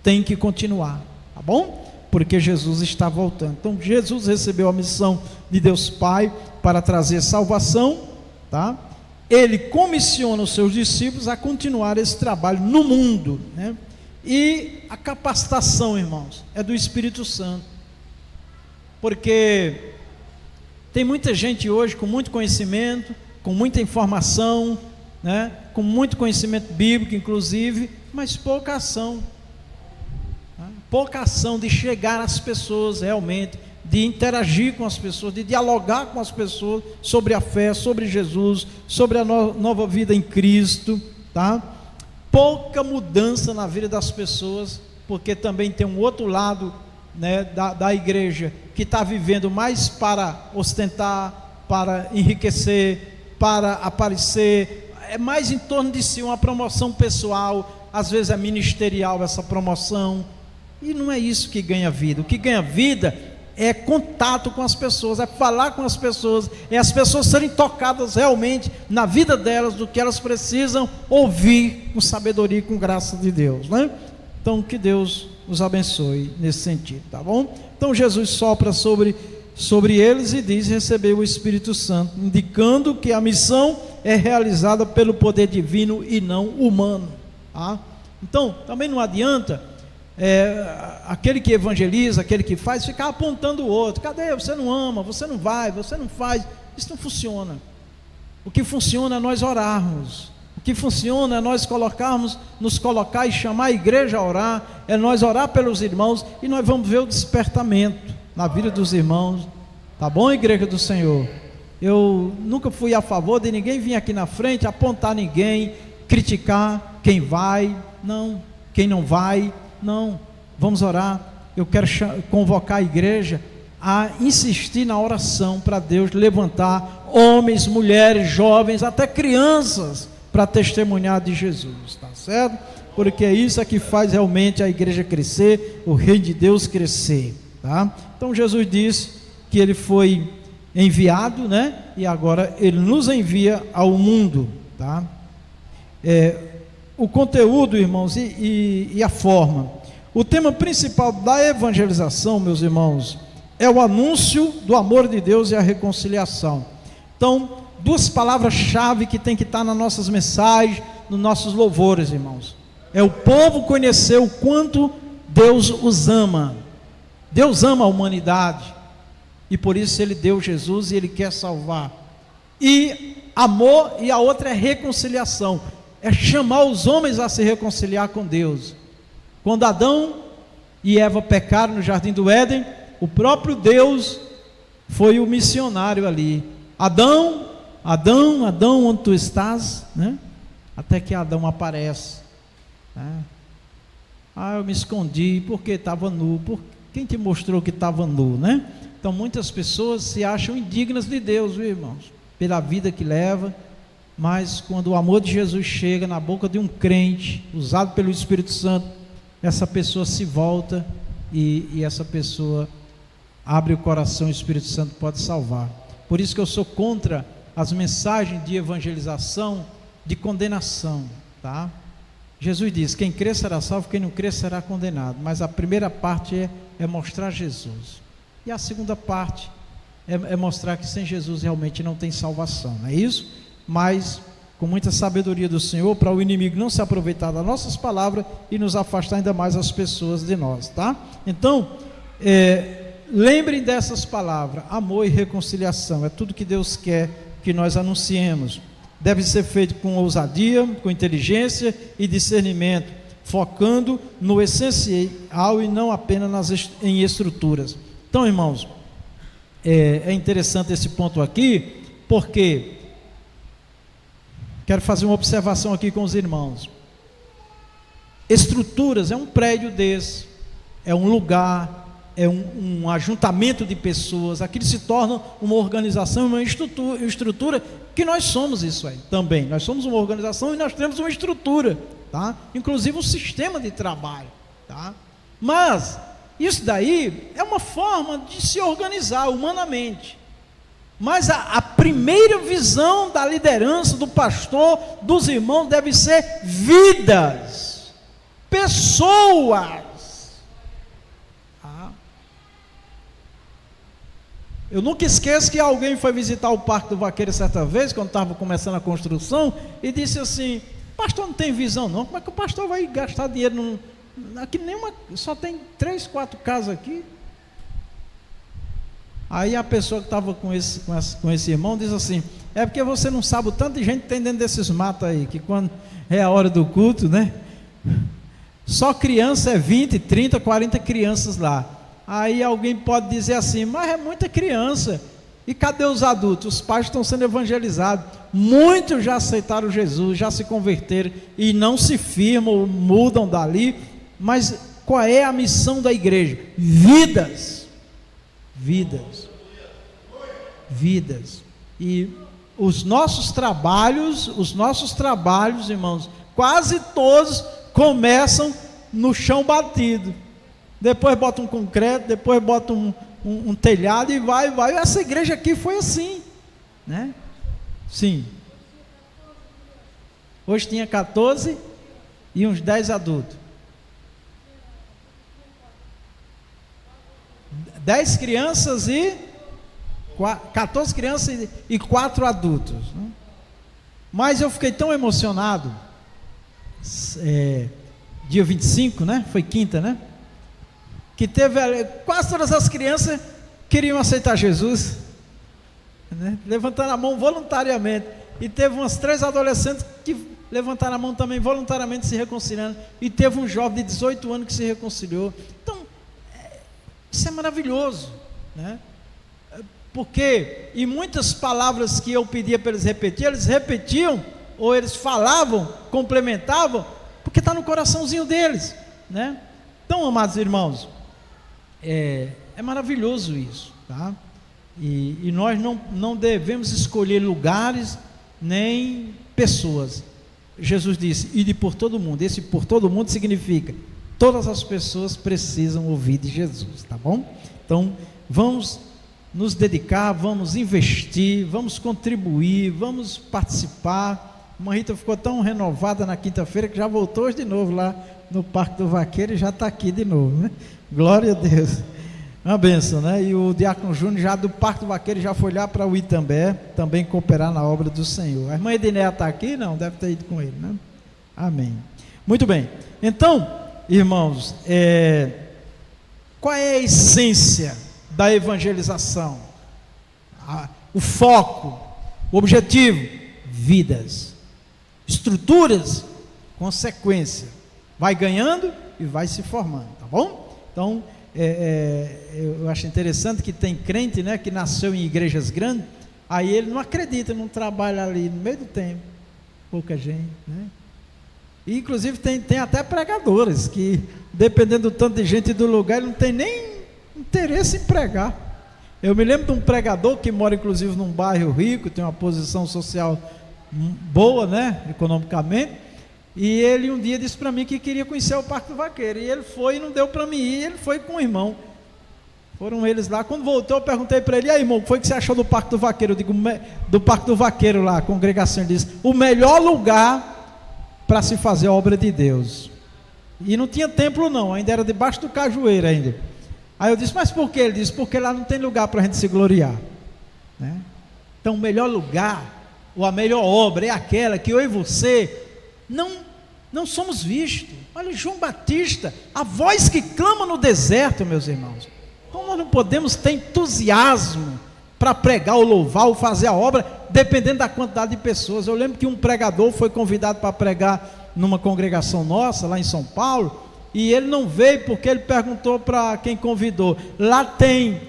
tem que continuar, tá bom? Porque Jesus está voltando. Então Jesus recebeu a missão de Deus Pai para trazer salvação, tá? Ele comissiona os seus discípulos a continuar esse trabalho no mundo, né? E a capacitação, irmãos, é do Espírito Santo, porque tem muita gente hoje com muito conhecimento, com muita informação, né? Com muito conhecimento bíblico inclusive, mas pouca ação, pouca ação de chegar às pessoas realmente, de interagir com as pessoas, de dialogar com as pessoas sobre a fé, sobre Jesus, sobre a nova vida em Cristo, tá? Pouca mudança na vida das pessoas, porque também tem um outro lado, né, da igreja, que está vivendo mais para ostentar, para enriquecer, para aparecer, é mais em torno de si, uma promoção pessoal, às vezes é ministerial essa promoção, e não é isso que ganha vida. O que ganha vida é contato com as pessoas, é falar com as pessoas, é as pessoas serem tocadas realmente na vida delas, do que elas precisam ouvir com sabedoria e com graça de Deus, né? Então que Deus os abençoe nesse sentido, tá bom? Então Jesus sopra sobre eles e diz: recebeu o Espírito Santo, indicando que a missão é realizada pelo poder divino e não humano, tá? Então também não adianta aquele que evangeliza, aquele que faz, ficar apontando o outro: cadê? Você não ama, você não vai, você não faz. Isso não funciona. O que funciona é nós orarmos. O que funciona é nós nos colocar e chamar a igreja a orar, é nós orar pelos irmãos, e nós vamos ver o despertamento na vida dos irmãos, tá bom, igreja do Senhor? Eu nunca fui a favor de ninguém vir aqui na frente, apontar ninguém, criticar quem vai, não, quem não vai, não, vamos orar. Eu quero convocar a igreja a insistir na oração para Deus levantar homens, mulheres, jovens, até crianças, para testemunhar de Jesus, tá certo? Porque isso é que faz realmente a igreja crescer, o reino de Deus crescer, tá? Então Jesus disse que ele foi enviado, né? E agora ele nos envia ao mundo, tá? O conteúdo, irmãos, e a forma. O tema principal da evangelização, meus irmãos, é o anúncio do amor de Deus e a reconciliação. Então, duas palavras-chave que tem que estar nas nossas mensagens, nos nossos louvores, irmãos. É o povo conhecer o quanto Deus os ama. Deus ama a humanidade, e por isso ele deu Jesus e ele quer salvar. E amor, e a outra é reconciliação, é chamar os homens a se reconciliar com Deus. Quando Adão e Eva pecaram no jardim do Éden, o próprio Deus foi o missionário ali. Adão, onde tu estás, né? Até que Adão aparece, né? Eu me escondi porque estava nu. Quem te mostrou que estava nu, né? Então muitas pessoas se acham indignas de Deus, viu, irmãos? Pela vida que leva. Mas quando o amor de Jesus chega na boca de um crente, usado pelo Espírito Santo, essa pessoa se volta e essa pessoa abre o coração, e o Espírito Santo pode salvar. Por isso que eu sou contra as mensagens de evangelização, de condenação, tá? Jesus diz: quem crer será salvo, quem não crer será condenado. Mas a primeira parte é mostrar Jesus, e a segunda parte é mostrar que sem Jesus realmente não tem salvação, não é isso? Mas com muita sabedoria do Senhor, para o inimigo não se aproveitar das nossas palavras e nos afastar ainda mais as pessoas de nós, tá? Então, lembrem dessas palavras: amor e reconciliação, é tudo que Deus quer que nós anunciemos. Deve ser feito com ousadia, com inteligência e discernimento, focando no essencial e não apenas em estruturas. Então, irmãos, é interessante esse ponto aqui, porque quero fazer uma observação aqui com os irmãos. Estruturas é um prédio desse, é um lugar, é um ajuntamento de pessoas. Aquilo se torna uma organização, uma estrutura, que nós somos isso aí também. Nós somos uma organização e nós temos uma estrutura, tá? Inclusive um sistema de trabalho, tá? Mas isso daí é uma forma de se organizar humanamente. Mas a primeira visão da liderança, do pastor, dos irmãos, deve ser vidas, pessoas. Eu nunca esqueço que alguém foi visitar o Parque do Vaqueiro certa vez, quando estava começando a construção, e disse assim: pastor, não tem visão não? Como é que o pastor vai gastar dinheiro aqui só tem 3, 4 casas aqui? Aí a pessoa que estava com esse irmão diz assim: é porque você não sabe o tanto de gente que tem dentro desses matos aí, que quando é a hora do culto, né? Só criança é 20, 30, 40 crianças lá. Aí alguém pode dizer assim: mas é muita criança, e cadê os adultos? Os pais estão sendo evangelizados, muitos já aceitaram Jesus, já se converteram e não se firmam, mudam dali. Mas qual é a missão da igreja? Vidas. E os nossos trabalhos, irmãos, quase todos começam no chão batido. Depois bota um concreto, depois bota um telhado e vai. Essa igreja aqui foi assim, né? Sim. Hoje tinha 14 e uns 10 adultos. 10 crianças e 14 crianças e 4 adultos, né? Mas eu fiquei tão emocionado, dia 25, né? Foi quinta, né? Que teve, quase todas as crianças queriam aceitar Jesus, né? Levantando a mão voluntariamente. E teve umas 3 adolescentes que levantaram a mão também voluntariamente se reconciliando. E teve um jovem de 18 anos que se reconciliou. Então, isso é maravilhoso, né? Porque, e muitas palavras que eu pedia para eles repetiam, ou eles falavam, complementavam, porque está no coraçãozinho deles, né? Então, amados irmãos, é maravilhoso isso, tá? E nós não devemos escolher lugares, nem pessoas. Jesus disse, ide por todo mundo. Esse por todo mundo significa, todas as pessoas precisam ouvir de Jesus, tá bom? Então, vamos nos dedicar, vamos investir, vamos contribuir, vamos participar. A irmã Rita ficou tão renovada na quinta-feira que já voltou hoje de novo lá no Parque do Vaqueiro e já está aqui de novo, né? Glória a Deus, uma bênção, né? E o Diácono Júnior já do Parque do Vaqueiro já foi lá para o Itambé, também cooperar na obra do Senhor. A irmã Edinéia está aqui? Não, deve ter ido com ele, né? Amém. Muito bem, então, irmãos, qual é a essência da evangelização? O foco, o objetivo, vidas, estruturas, consequência, vai ganhando e vai se formando, tá bom? Então, eu acho interessante que tem crente, né, que nasceu em igrejas grandes, aí ele não acredita, não trabalha ali no meio do tempo, pouca gente, né? E, inclusive tem até pregadores que, dependendo do tanto de gente do lugar, ele não tem nem interesse em pregar. Eu me lembro de um pregador que mora inclusive num bairro rico, tem uma posição social boa, né, economicamente, e ele um dia disse para mim que queria conhecer o Parque do Vaqueiro, e ele foi e não deu para mim ir, ele foi com o irmão, foram eles lá. Quando voltou eu perguntei para ele, e aí irmão, o que foi que você achou do Parque do Vaqueiro? Eu digo, do Parque do Vaqueiro lá, a congregação. Ele disse, o melhor lugar para se fazer a obra de Deus, e não tinha templo não, ainda era debaixo do cajueiro ainda. Aí eu disse, mas por quê? Ele disse, porque lá não tem lugar para a gente se gloriar, né? Então o melhor lugar, ou a melhor obra é aquela que eu e você não somos vistos. Olha João Batista, a voz que clama no deserto, meus irmãos. Como nós não podemos ter entusiasmo para pregar ou louvar ou fazer a obra, dependendo da quantidade de pessoas. Eu lembro que um pregador foi convidado para pregar numa congregação nossa, lá em São Paulo, e ele não veio porque ele perguntou para quem convidou, lá tem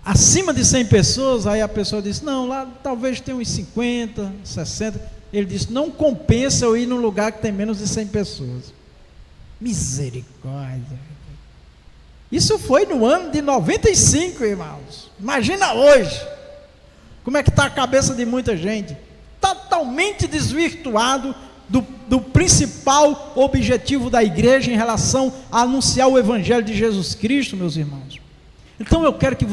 acima de 100 pessoas? Aí a pessoa disse, não, lá talvez tenha uns 50, 60. Ele disse, não compensa eu ir num lugar que tem menos de 100 pessoas. Misericórdia. Isso foi no ano de 95, irmãos. Imagina hoje, como é que está a cabeça de muita gente, totalmente desvirtuado do principal objetivo da igreja em relação a anunciar o Evangelho de Jesus Cristo, meus irmãos. Então eu quero que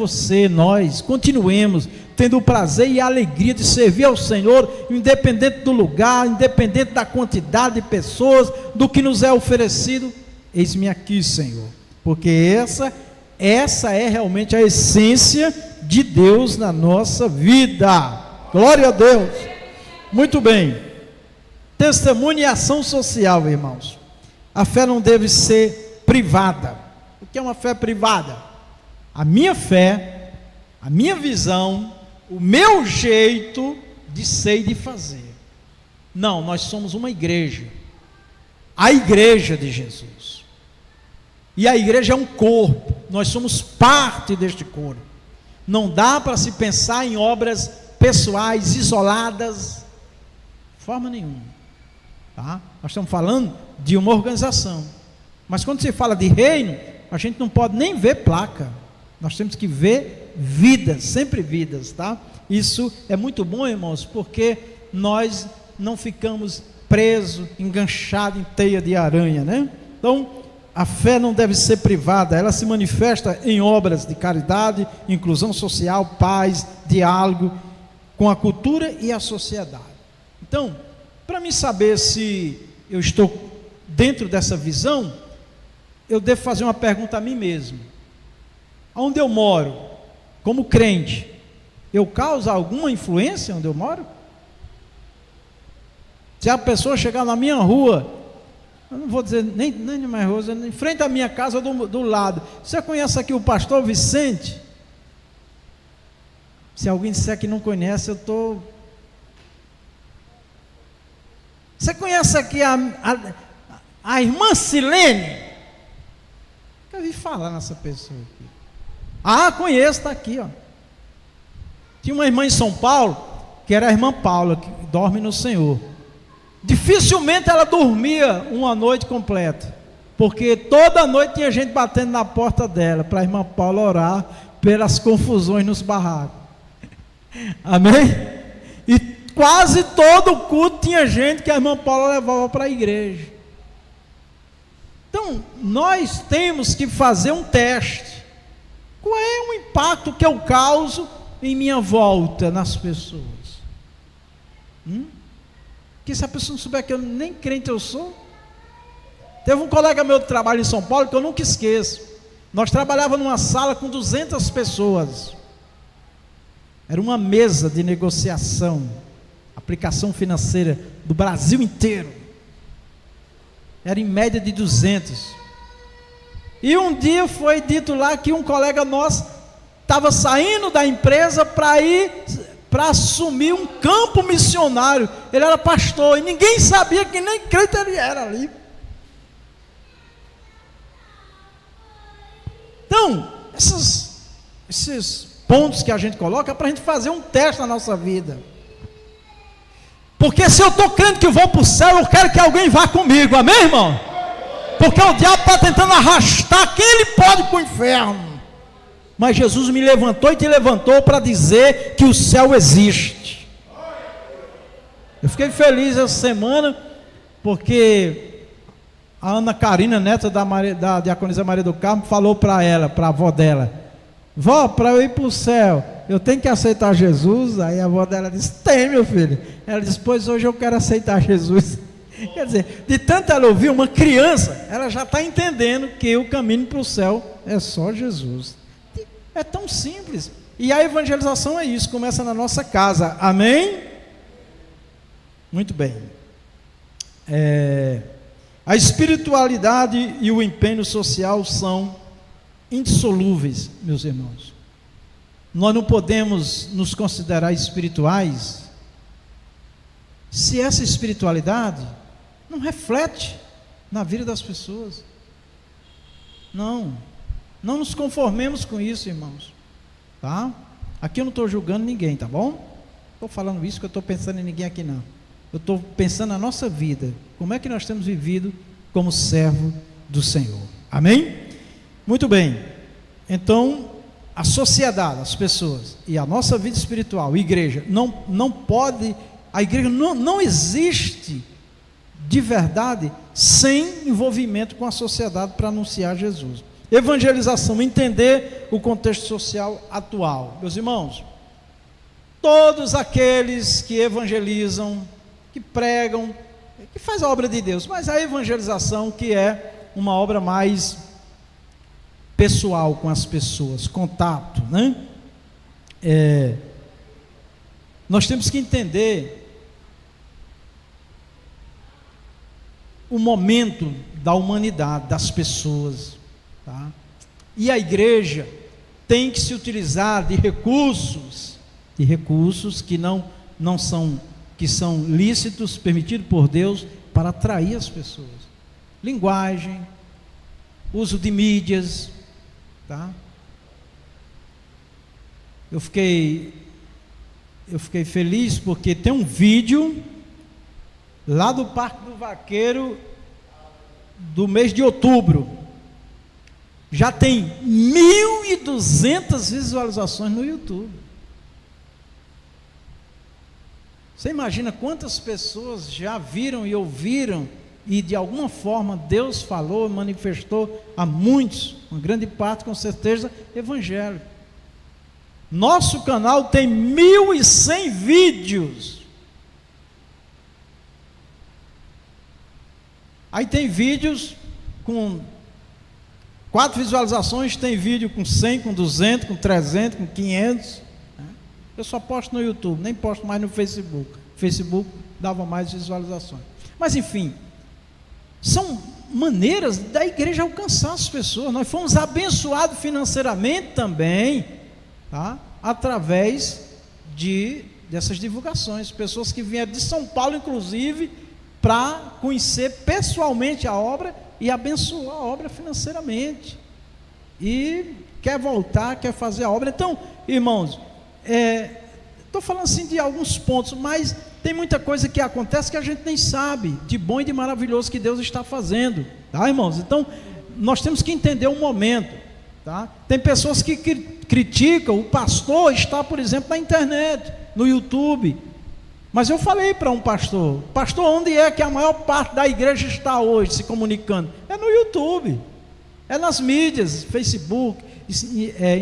nós continuemos tendo o prazer e a alegria de servir ao Senhor, independente do lugar, independente da quantidade de pessoas, do que nos é oferecido. Eis-me aqui, Senhor, porque essa é realmente a essência de Deus na nossa vida. Glória a Deus. Muito bem. Testemunho e ação social, irmãos. A fé não deve ser privada. O que é uma fé privada? A minha fé, a minha visão, o meu jeito de ser e de fazer. Não, nós somos uma igreja, a igreja de Jesus, e a igreja é um corpo, nós somos parte deste corpo. Não dá para se pensar em obras pessoais, isoladas, de forma nenhuma, tá? Nós estamos falando de uma organização, mas quando se fala de reino, a gente não pode nem ver placa, nós temos que ver vidas, sempre vidas, tá? Isso é muito bom, irmãos, porque nós não ficamos presos, enganchados em teia de aranha, né? Então, a fé não deve ser privada, ela se manifesta em obras de caridade, inclusão social, paz, diálogo com a cultura e a sociedade. Então, para mim saber se eu estou dentro dessa visão, eu devo fazer uma pergunta a mim mesmo. onde eu moro, como crente, eu causo alguma influência onde eu moro? Se a pessoa chegar na minha rua, eu não vou dizer nem mais rua, em frente à minha casa do lado, você conhece aqui o pastor Vicente? Se alguém disser que não conhece, eu estou... Você conhece aqui a irmã Silene? Nunca vi falar nessa pessoa aqui. Ah, conheço, está aqui, ó. Tinha uma irmã em São Paulo, que era a irmã Paula, que dorme no Senhor. Dificilmente ela dormia uma noite completa, porque toda noite tinha gente batendo na porta dela, para a irmã Paula orar pelas confusões nos barracos. Amém? E quase todo o culto tinha gente que a irmã Paula levava para a igreja. Então, nós temos que fazer um teste. Qual é o impacto que eu causo em minha volta nas pessoas? Que se a pessoa não souber que eu nem crente eu sou. Teve um colega meu de trabalho em São Paulo que eu nunca esqueço. Nós trabalhávamos numa sala com 200 pessoas. Era uma mesa de negociação, aplicação financeira do Brasil inteiro. Era em média de 200. E um dia foi dito lá que um colega nosso estava saindo da empresa para assumir um campo missionário. Ele era pastor e ninguém sabia que nem crente ele era ali. Então, esses pontos que a gente coloca é para a gente fazer um teste na nossa vida. Porque se eu estou crendo que eu vou para o céu, eu quero que alguém vá comigo, amém, irmão? Porque o diabo está tentando arrastar quem ele pode para o inferno. Mas Jesus me levantou e te levantou para dizer que o céu existe. Eu fiquei feliz essa semana, porque a Ana Carina, neta da diaconisa Maria do Carmo, falou para ela, para a avó dela: vó, para eu ir para o céu, eu tenho que aceitar Jesus? Aí a avó dela disse: tem, meu filho. Ela disse: pois hoje eu quero aceitar Jesus. Quer dizer, de tanto ela ouvir uma criança, ela já está entendendo que o caminho para o céu é só Jesus. É tão simples. E a evangelização é isso, começa na nossa casa, amém? Muito bem. A espiritualidade e o empenho social são indissolúveis, meus irmãos. Nós não podemos nos considerar espirituais se essa espiritualidade não reflete na vida das pessoas. Não nos conformemos com isso, irmãos, tá? Aqui eu não estou julgando ninguém, tá bom? Estou falando isso que eu estou pensando em ninguém aqui não. Eu estou pensando na nossa vida, como é que nós temos vivido como servo do Senhor, amém? Muito bem, então a sociedade, as pessoas e a nossa vida espiritual, a igreja, não pode, a igreja não existe de verdade sem envolvimento com a sociedade para anunciar Jesus. Evangelização, entender o contexto social atual. Meus irmãos, todos aqueles que evangelizam, que pregam, que faz a obra de Deus, mas a evangelização que é uma obra mais pessoal com as pessoas, contato, né? Nós temos que entender o momento da humanidade, das pessoas, tá? E a igreja tem que se utilizar de recursos que são lícitos, permitidos por Deus, para atrair as pessoas. Linguagem, uso de mídias, tá? Eu fiquei feliz porque tem um vídeo lá do Parque do Vaqueiro do mês de outubro. Já tem 1.200 visualizações no YouTube. Você imagina quantas pessoas já viram e ouviram e de alguma forma Deus falou, manifestou a muitos, uma grande parte com certeza, evangelho. Nosso canal tem 1.100 vídeos. Aí tem vídeos com 4 visualizações, tem vídeo com 100, com 200, com 300, com 500. Né? Eu só posto no YouTube, nem posto mais no Facebook. Facebook dava mais visualizações. Mas enfim, são maneiras da igreja alcançar as pessoas. Nós fomos abençoados financeiramente também, tá? Através dessas divulgações. Pessoas que vieram de São Paulo, inclusive, para conhecer pessoalmente a obra e abençoar a obra financeiramente. E quer voltar, quer fazer a obra. Então, irmãos, estou falando assim de alguns pontos, mas tem muita coisa que acontece que a gente nem sabe, de bom e de maravilhoso que Deus está fazendo, tá, irmãos? Então, nós temos que entender o momento, tá? Tem pessoas que criticam o pastor estar, por exemplo, na internet, no YouTube. Mas eu falei para um pastor, onde é que a maior parte da igreja está hoje se comunicando? É no YouTube, é nas mídias, Facebook,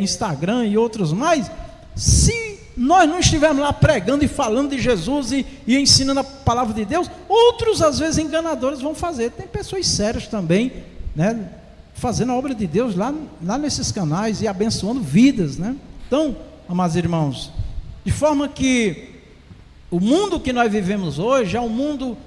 Instagram e outros mais. Se nós não estivermos lá pregando e falando de Jesus e ensinando a palavra de Deus, outros, às vezes, enganadores vão fazer. Tem pessoas sérias também, né, fazendo a obra de Deus lá nesses canais e abençoando vidas, né? Então, amados irmãos, de forma que o mundo que nós vivemos hoje é um mundo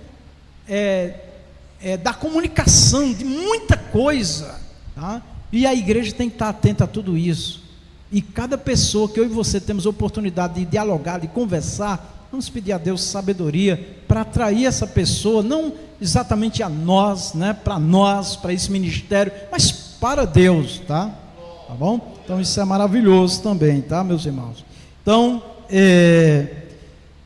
da comunicação, de muita coisa, tá? E a igreja tem que estar atenta a tudo isso. E cada pessoa que eu e você temos a oportunidade de dialogar, de conversar, vamos pedir a Deus sabedoria para atrair essa pessoa, não exatamente a nós, né, para esse ministério, mas para Deus, tá bom? Então isso é maravilhoso também, tá, meus irmãos? Então,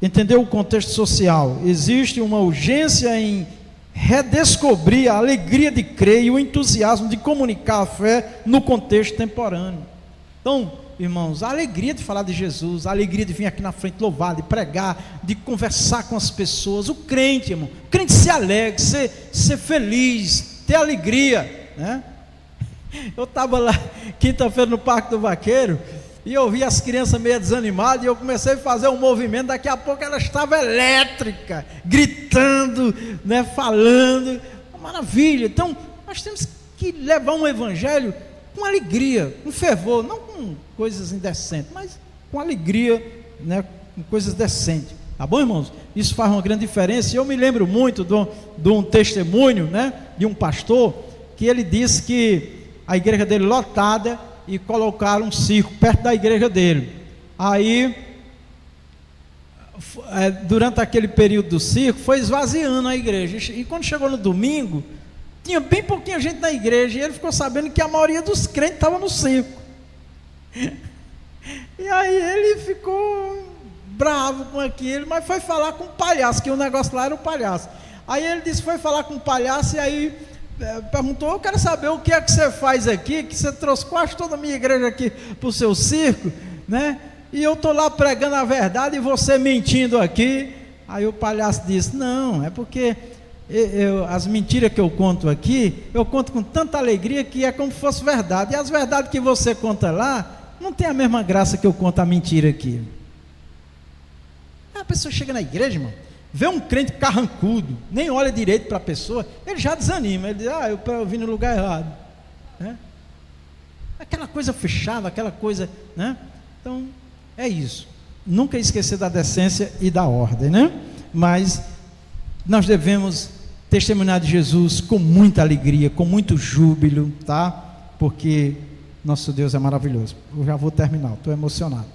entender o contexto social. Existe uma urgência em redescobrir a alegria de crer e o entusiasmo de comunicar a fé no contexto temporâneo. Então, irmãos, a alegria de falar de Jesus, a alegria de vir aqui na frente louvar, de pregar, de conversar com as pessoas. O crente, irmão, o crente ser alegre, ser feliz, ter alegria, né? Eu estava lá quinta-feira no Parque do Vaqueiro e eu vi as crianças meio desanimadas e eu comecei a fazer um movimento. Daqui a pouco ela estava elétrica, gritando, né, falando. Maravilha. Então, nós temos que levar um evangelho com alegria, com fervor, não com coisas indecentes, mas com alegria, né, com coisas decentes, tá bom, irmãos? Isso faz uma grande diferença. E eu me lembro muito de um testemunho, né, de um pastor, que ele disse que a igreja dele lotada e colocaram um circo perto da igreja dele. Aí, durante aquele período do circo, foi esvaziando a igreja, e quando chegou no domingo, tinha bem pouquinha gente na igreja, e ele ficou sabendo que a maioria dos crentes estava no circo. E aí ele ficou bravo com aquilo, mas foi falar com o palhaço, que o negócio lá era o palhaço. Aí ele disse, foi falar com o palhaço, e aí perguntou: eu quero saber o que é que você faz aqui, que você trouxe quase toda a minha igreja aqui para o seu circo, né? E eu estou lá pregando a verdade e você mentindo aqui. Aí o palhaço disse: não, é porque as mentiras que eu conto aqui, eu conto com tanta alegria que é como se fosse verdade. E as verdades que você conta lá, não tem a mesma graça que eu conto a mentira aqui. A pessoa chega na igreja, irmão, vê um crente carrancudo, nem olha direito para a pessoa, ele já desanima. Ele diz: eu vim no lugar errado, né? Aquela coisa fechada, aquela coisa, né? Então, é isso. Nunca esquecer da decência e da ordem, né? Mas nós devemos testemunhar de Jesus com muita alegria, com muito júbilo, tá? Porque nosso Deus é maravilhoso. Eu já vou terminar, estou emocionado.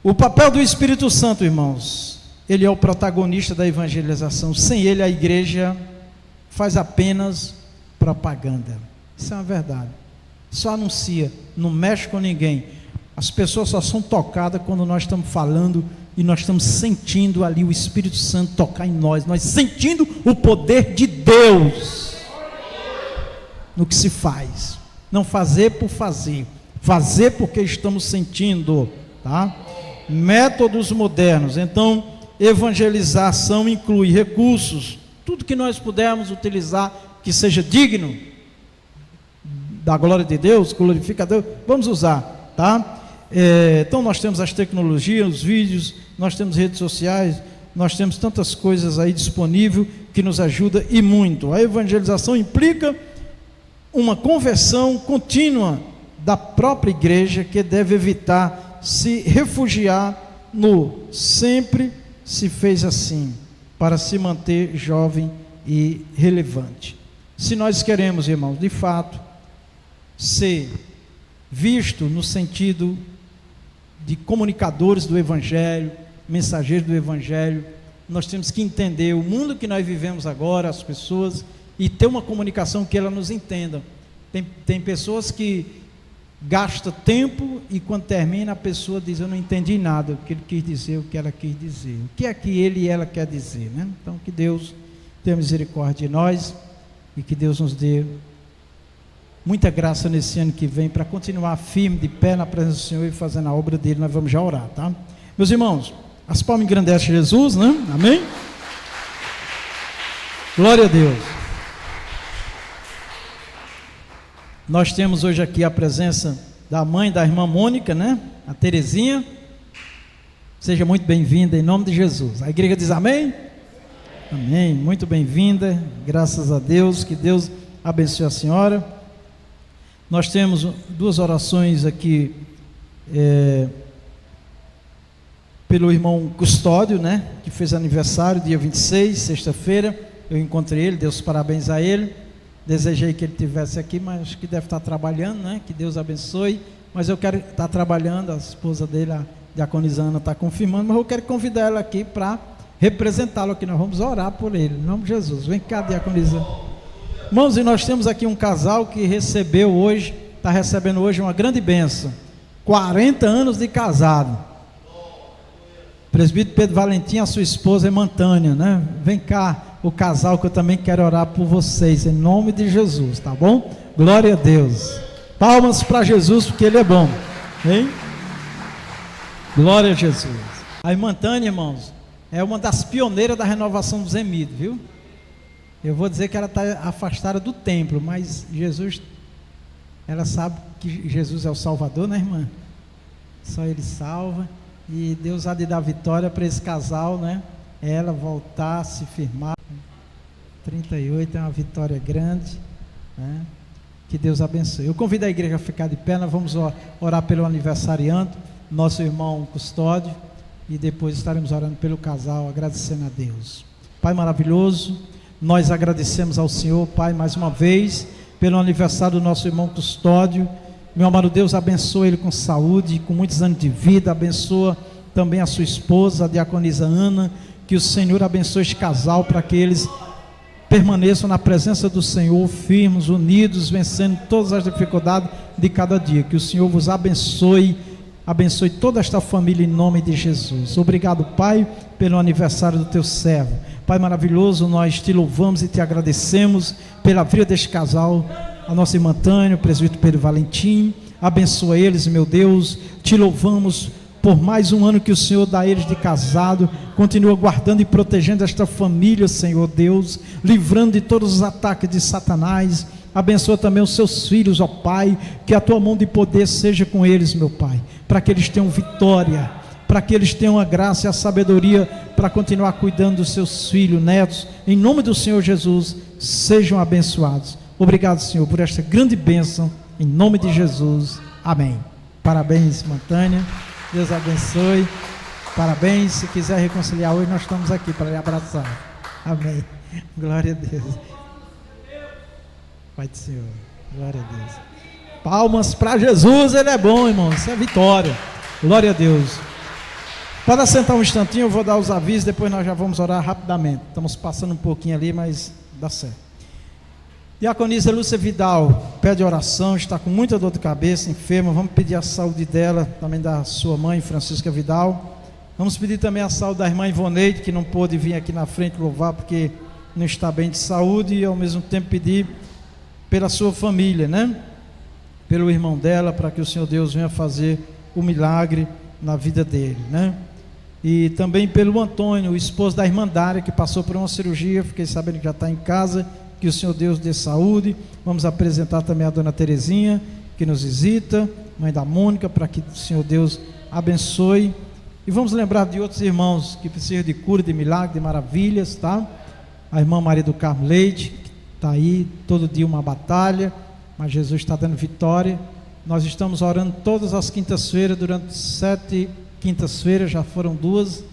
O papel do Espírito Santo, irmãos, ele é o protagonista da evangelização. Sem ele, a igreja faz apenas propaganda. Isso é uma verdade. Só anuncia, não mexe com ninguém. As pessoas só são tocadas quando nós estamos falando e nós estamos sentindo ali o Espírito Santo tocar em nós sentindo o poder de Deus no que se faz. Não fazer por fazer, fazer porque estamos sentindo, tá? Métodos modernos. Então, evangelização inclui recursos, tudo que nós pudermos utilizar que seja digno da glória de Deus, glorifica a Deus, vamos usar, tá? Então nós temos as tecnologias, os vídeos, nós temos redes sociais, nós temos tantas coisas aí disponível que nos ajuda e muito. A evangelização implica uma conversão contínua da própria igreja, que deve evitar se refugiar no sempre se fez assim, para se manter jovem e relevante. Se nós queremos, irmãos, de fato, ser visto no sentido de comunicadores do Evangelho, mensageiros do Evangelho, nós temos que entender o mundo que nós vivemos agora, as pessoas, e ter uma comunicação que elas nos entendam. Tem pessoas que gastam tempo e quando termina a pessoa diz: eu não entendi nada, o que ele quis dizer, o que ela quis dizer, o que é que ele e ela quer dizer, né? Então que Deus tenha misericórdia de nós e que Deus nos dê muita graça nesse ano que vem para continuar firme, de pé na presença do Senhor e fazendo a obra dele. Nós vamos já orar, tá? Meus irmãos, as palmas engrandecem Jesus, né? Amém? Glória a Deus. Nós temos hoje aqui a presença da mãe da irmã Mônica, né? A Terezinha. Seja muito bem-vinda em nome de Jesus. A igreja diz amém? Amém. Muito bem-vinda. Graças a Deus. Que Deus abençoe a senhora. Nós temos duas orações aqui pelo irmão Custódio, né? Que fez aniversário dia 26, sexta-feira. Eu encontrei ele, dei os parabéns a ele. Desejei que ele estivesse aqui, mas acho que deve estar trabalhando, né? Que Deus abençoe. Mas eu quero estar trabalhando, a esposa dele, a diaconisa Ana, está confirmando, mas eu quero convidar ela aqui para representá-lo aqui. Nós vamos orar por ele, em nome de Jesus. Vem cá, diaconisa. Irmãos, e nós temos aqui um casal que recebeu hoje, está recebendo hoje uma grande bênção. 40 anos de casado. Presbítero Pedro Valentim, a sua esposa Emantânia, né? Vem cá, o casal, que eu também quero orar por vocês, em nome de Jesus, tá bom? Glória a Deus. Palmas para Jesus, porque Ele é bom, hein? Glória a Jesus. A irmã Tânia, irmãos, é uma das pioneiras da renovação dos Emidos, viu? Eu vou dizer que ela está afastada do templo, mas Jesus, ela sabe que Jesus é o Salvador, né, irmã? Só Ele salva, e Deus há de dar vitória para esse casal, né? Ela voltar a se firmar. 38 é uma vitória grande, né? Que Deus abençoe. Eu convido a igreja a ficar de pé. Nós vamos orar pelo aniversariante, nosso irmão Custódio, e depois estaremos orando pelo casal, agradecendo a Deus. Pai maravilhoso, nós agradecemos ao Senhor, Pai, mais uma vez, pelo aniversário do nosso irmão Custódio. Meu amado Deus, abençoa ele com saúde, com muitos anos de vida. Abençoa também a sua esposa, a diaconisa Ana. Que o Senhor abençoe este casal, para que eles permaneçam na presença do Senhor, firmes, unidos, vencendo todas as dificuldades de cada dia. Que o Senhor vos abençoe, abençoe toda esta família em nome de Jesus. Obrigado, Pai, pelo aniversário do teu servo. Pai maravilhoso, nós te louvamos e te agradecemos pela vida deste casal, a nossa irmã Tânia, o presbítero Pedro Valentim. Abençoa eles, meu Deus. Te louvamos por mais um ano que o Senhor dá a eles de casado. Continua guardando e protegendo esta família, Senhor Deus, livrando de todos os ataques de Satanás. Abençoa também os seus filhos, ó Pai, que a tua mão de poder seja com eles, meu Pai, para que eles tenham vitória, para que eles tenham a graça e a sabedoria para continuar cuidando dos seus filhos, netos. Em nome do Senhor Jesus, sejam abençoados. Obrigado, Senhor, por esta grande bênção, em nome de Jesus, amém. Parabéns, Mantânia, Deus abençoe, parabéns. Se quiser reconciliar hoje, nós estamos aqui para lhe abraçar, amém. Glória a Deus. Pai do Senhor, glória a Deus. Palmas para Jesus, Ele é bom, irmão, isso é vitória, glória a Deus. Pode assentar um instantinho, eu vou dar os avisos, depois nós já vamos orar rapidamente. Estamos passando um pouquinho ali, mas dá certo. Diaconisa Lúcia Vidal pede oração, está com muita dor de cabeça, enferma. Vamos pedir a saúde dela, também da sua mãe, Francisca Vidal. Vamos pedir também a saúde da irmã Ivoneide, que não pôde vir aqui na frente louvar porque não está bem de saúde, e ao mesmo tempo pedir pela sua família, né? Pelo irmão dela, para que o Senhor Deus venha fazer o milagre na vida dele, né? E também pelo Antônio, o esposo da irmã Dária, que passou por uma cirurgia. Fiquei sabendo que já está em casa. Que o Senhor Deus dê saúde. Vamos apresentar também a dona Terezinha, que nos visita, mãe da Mônica, para que o Senhor Deus abençoe. E vamos lembrar de outros irmãos que precisam de cura, de milagre, de maravilhas, tá? A irmã Maria do Carmo Leite, que está aí todo dia uma batalha, mas Jesus está dando vitória. Nós estamos orando todas as quintas-feiras, durante 7 quintas-feiras, já foram 2,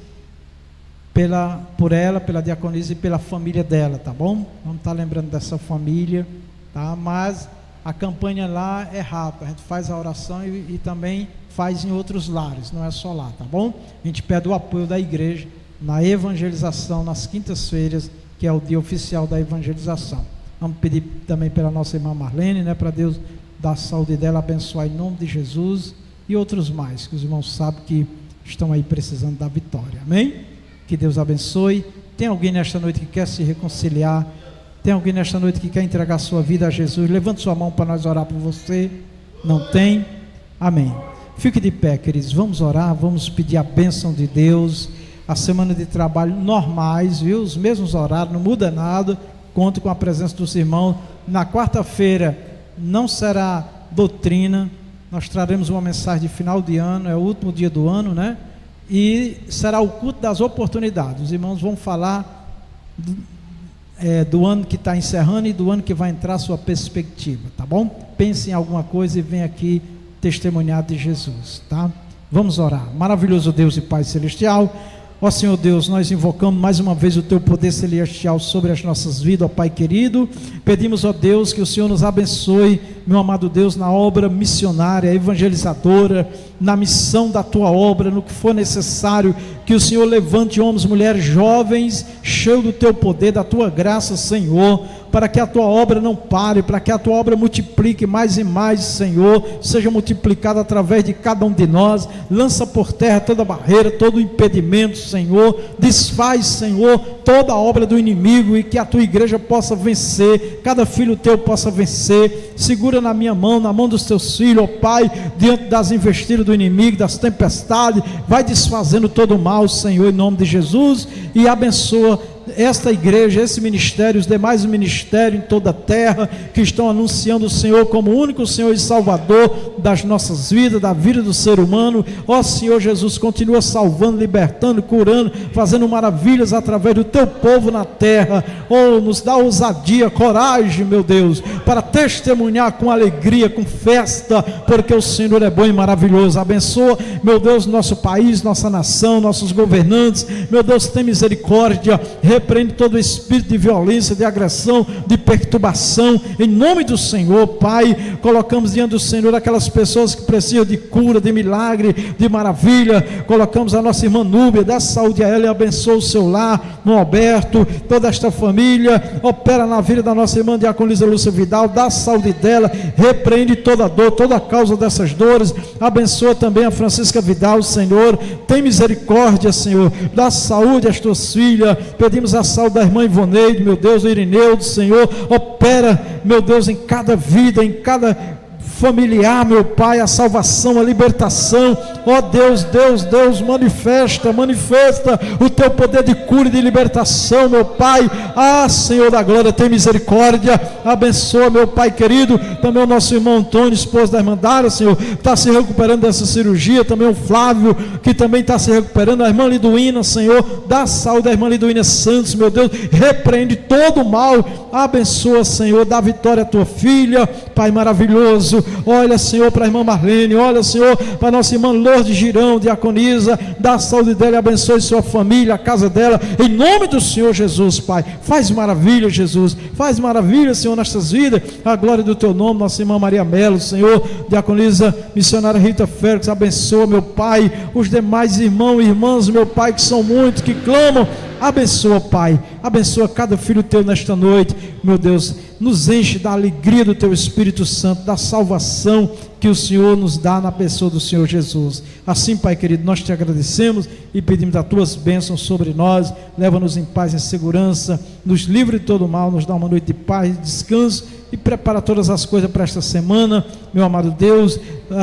por ela, pela diaconisa e pela família dela, tá bom? Vamos estar lembrando dessa família, tá? Mas a campanha lá é rápida, a gente faz a oração e também faz em outros lares, não é só lá, tá bom? A gente pede o apoio da igreja na evangelização nas quintas-feiras, que é o dia oficial da evangelização. Vamos pedir também pela nossa irmã Marlene, né, para Deus dar a saúde dela, abençoar em nome de Jesus, e outros mais, que os irmãos sabem que estão aí precisando da vitória, amém? Que Deus abençoe. Tem alguém nesta noite que quer se reconciliar? Tem alguém nesta noite que quer entregar sua vida a Jesus? Levante sua mão para nós orar por você. Não tem? Amém. Fique de pé, queridos, vamos orar, vamos pedir a bênção de Deus. A semana de trabalho normais, viu? Os mesmos horários, não muda nada. Conto com a presença dos irmãos. Na quarta-feira não será doutrina, nós traremos uma mensagem de final de ano, é o último dia do ano, né? E será o culto das oportunidades. Os irmãos vão falar do ano que está encerrando e do ano que vai entrar, sua perspectiva, tá bom? Pense em alguma coisa e vem aqui testemunhar de Jesus, tá? Vamos orar. Maravilhoso Deus e Pai Celestial, ó Senhor Deus, nós invocamos mais uma vez o Teu poder celestial sobre as nossas vidas, ó Pai querido. Pedimos, ó Deus, que o Senhor nos abençoe, meu amado Deus, na obra missionária, evangelizadora, na missão da Tua obra, no que for necessário, que o Senhor levante homens, mulheres, jovens, cheios do Teu poder, da Tua graça, Senhor, para que a Tua obra não pare, para que a Tua obra multiplique mais e mais, Senhor, seja multiplicada através de cada um de nós. Lança por terra toda barreira, todo impedimento, Senhor, desfaz, Senhor, toda a obra do inimigo, e que a Tua igreja possa vencer, cada filho Teu possa vencer. Segura na minha mão, na mão dos Teus filhos, ó Pai, diante das investidas do inimigo, das tempestades, vai desfazendo todo o mal, Senhor, em nome de Jesus, e abençoa esta igreja, esse ministério, os demais ministérios em toda a terra, que estão anunciando o Senhor como o único Senhor e Salvador das nossas vidas, da vida do ser humano. Ó Senhor Jesus, continua salvando, libertando, curando, fazendo maravilhas através do Teu povo na terra. Oh, nos dá ousadia, coragem, meu Deus, para testemunhar com alegria, com festa, porque o Senhor é bom e maravilhoso. Abençoa, meu Deus, nosso país, nossa nação, nossos governantes. Meu Deus, tem misericórdia, repreende todo o espírito de violência, de agressão, de perturbação, em nome do Senhor. Pai, colocamos diante do Senhor aquelas pessoas que precisam de cura, de milagre, de maravilha. Colocamos a nossa irmã Núbia, dá saúde a ela e abençoa o seu lar, no Alberto, toda esta família. Opera na vida da nossa irmã Diaconisa Lúcia Vidal, dá saúde dela, repreende toda dor, toda a causa dessas dores. Abençoa também a Francisca Vidal, Senhor, tem misericórdia, Senhor, dá saúde às tuas filhas. Pedimos a saúde da irmã Ivoneide, meu Deus, do Irineu, do Senhor, opera, meu Deus, em cada vida, em cada familiar, meu Pai, a salvação, a libertação. Ó Deus, Deus, Deus, manifesta o Teu poder de cura e de libertação, meu Pai. Ah, Senhor da glória, tem misericórdia, abençoa, meu Pai querido, também o nosso irmão Antônio, esposo da irmã Dara, Senhor, que está se recuperando dessa cirurgia, também o Flávio, que também está se recuperando, a irmã Liduína, Senhor, dá saúde à irmã Liduína Santos, meu Deus, repreende todo o mal, abençoa, Senhor, dá vitória à Tua filha, Pai maravilhoso. Olha, Senhor, para a irmã Marlene, olha, Senhor, para a nossa irmã Lourdes Girão, diaconisa, dá a saúde dela e abençoe sua família, a casa dela, em nome do Senhor Jesus, Pai. Faz maravilha, Jesus, faz maravilha, Senhor, nestas vidas, a glória do Teu nome. Nossa irmã Maria Melo, Senhor, diaconisa missionária Rita Félix, abençoa, meu Pai, os demais irmãos e irmãs, meu Pai, que são muitos, que clamam. Abençoa, Pai, abençoa cada filho Teu nesta noite, meu Deus, nos enche da alegria do Teu Espírito Santo, da salvação que o Senhor nos dá na pessoa do Senhor Jesus. Assim, Pai querido, nós Te agradecemos e pedimos as Tuas bênçãos sobre nós. Leva-nos em paz e em segurança, nos livre de todo mal, nos dá uma noite de paz e descanso, e prepara todas as coisas para esta semana, meu amado Deus.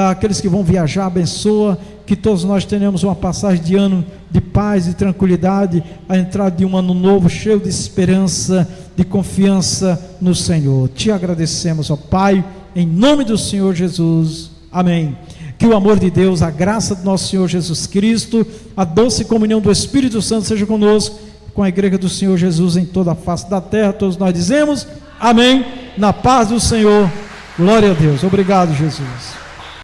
Aqueles que vão viajar, abençoa, que todos nós tenhamos uma passagem de ano de paz e tranquilidade, a entrada de um ano novo, cheio de esperança, de confiança no Senhor. Te agradecemos, ó Pai, em nome do Senhor Jesus, amém. Que o amor de Deus, a graça do nosso Senhor Jesus Cristo, a doce comunhão do Espírito Santo seja conosco, com a igreja do Senhor Jesus em toda a face da terra. Todos nós dizemos amém, na paz do Senhor. Glória a Deus. Obrigado, Jesus.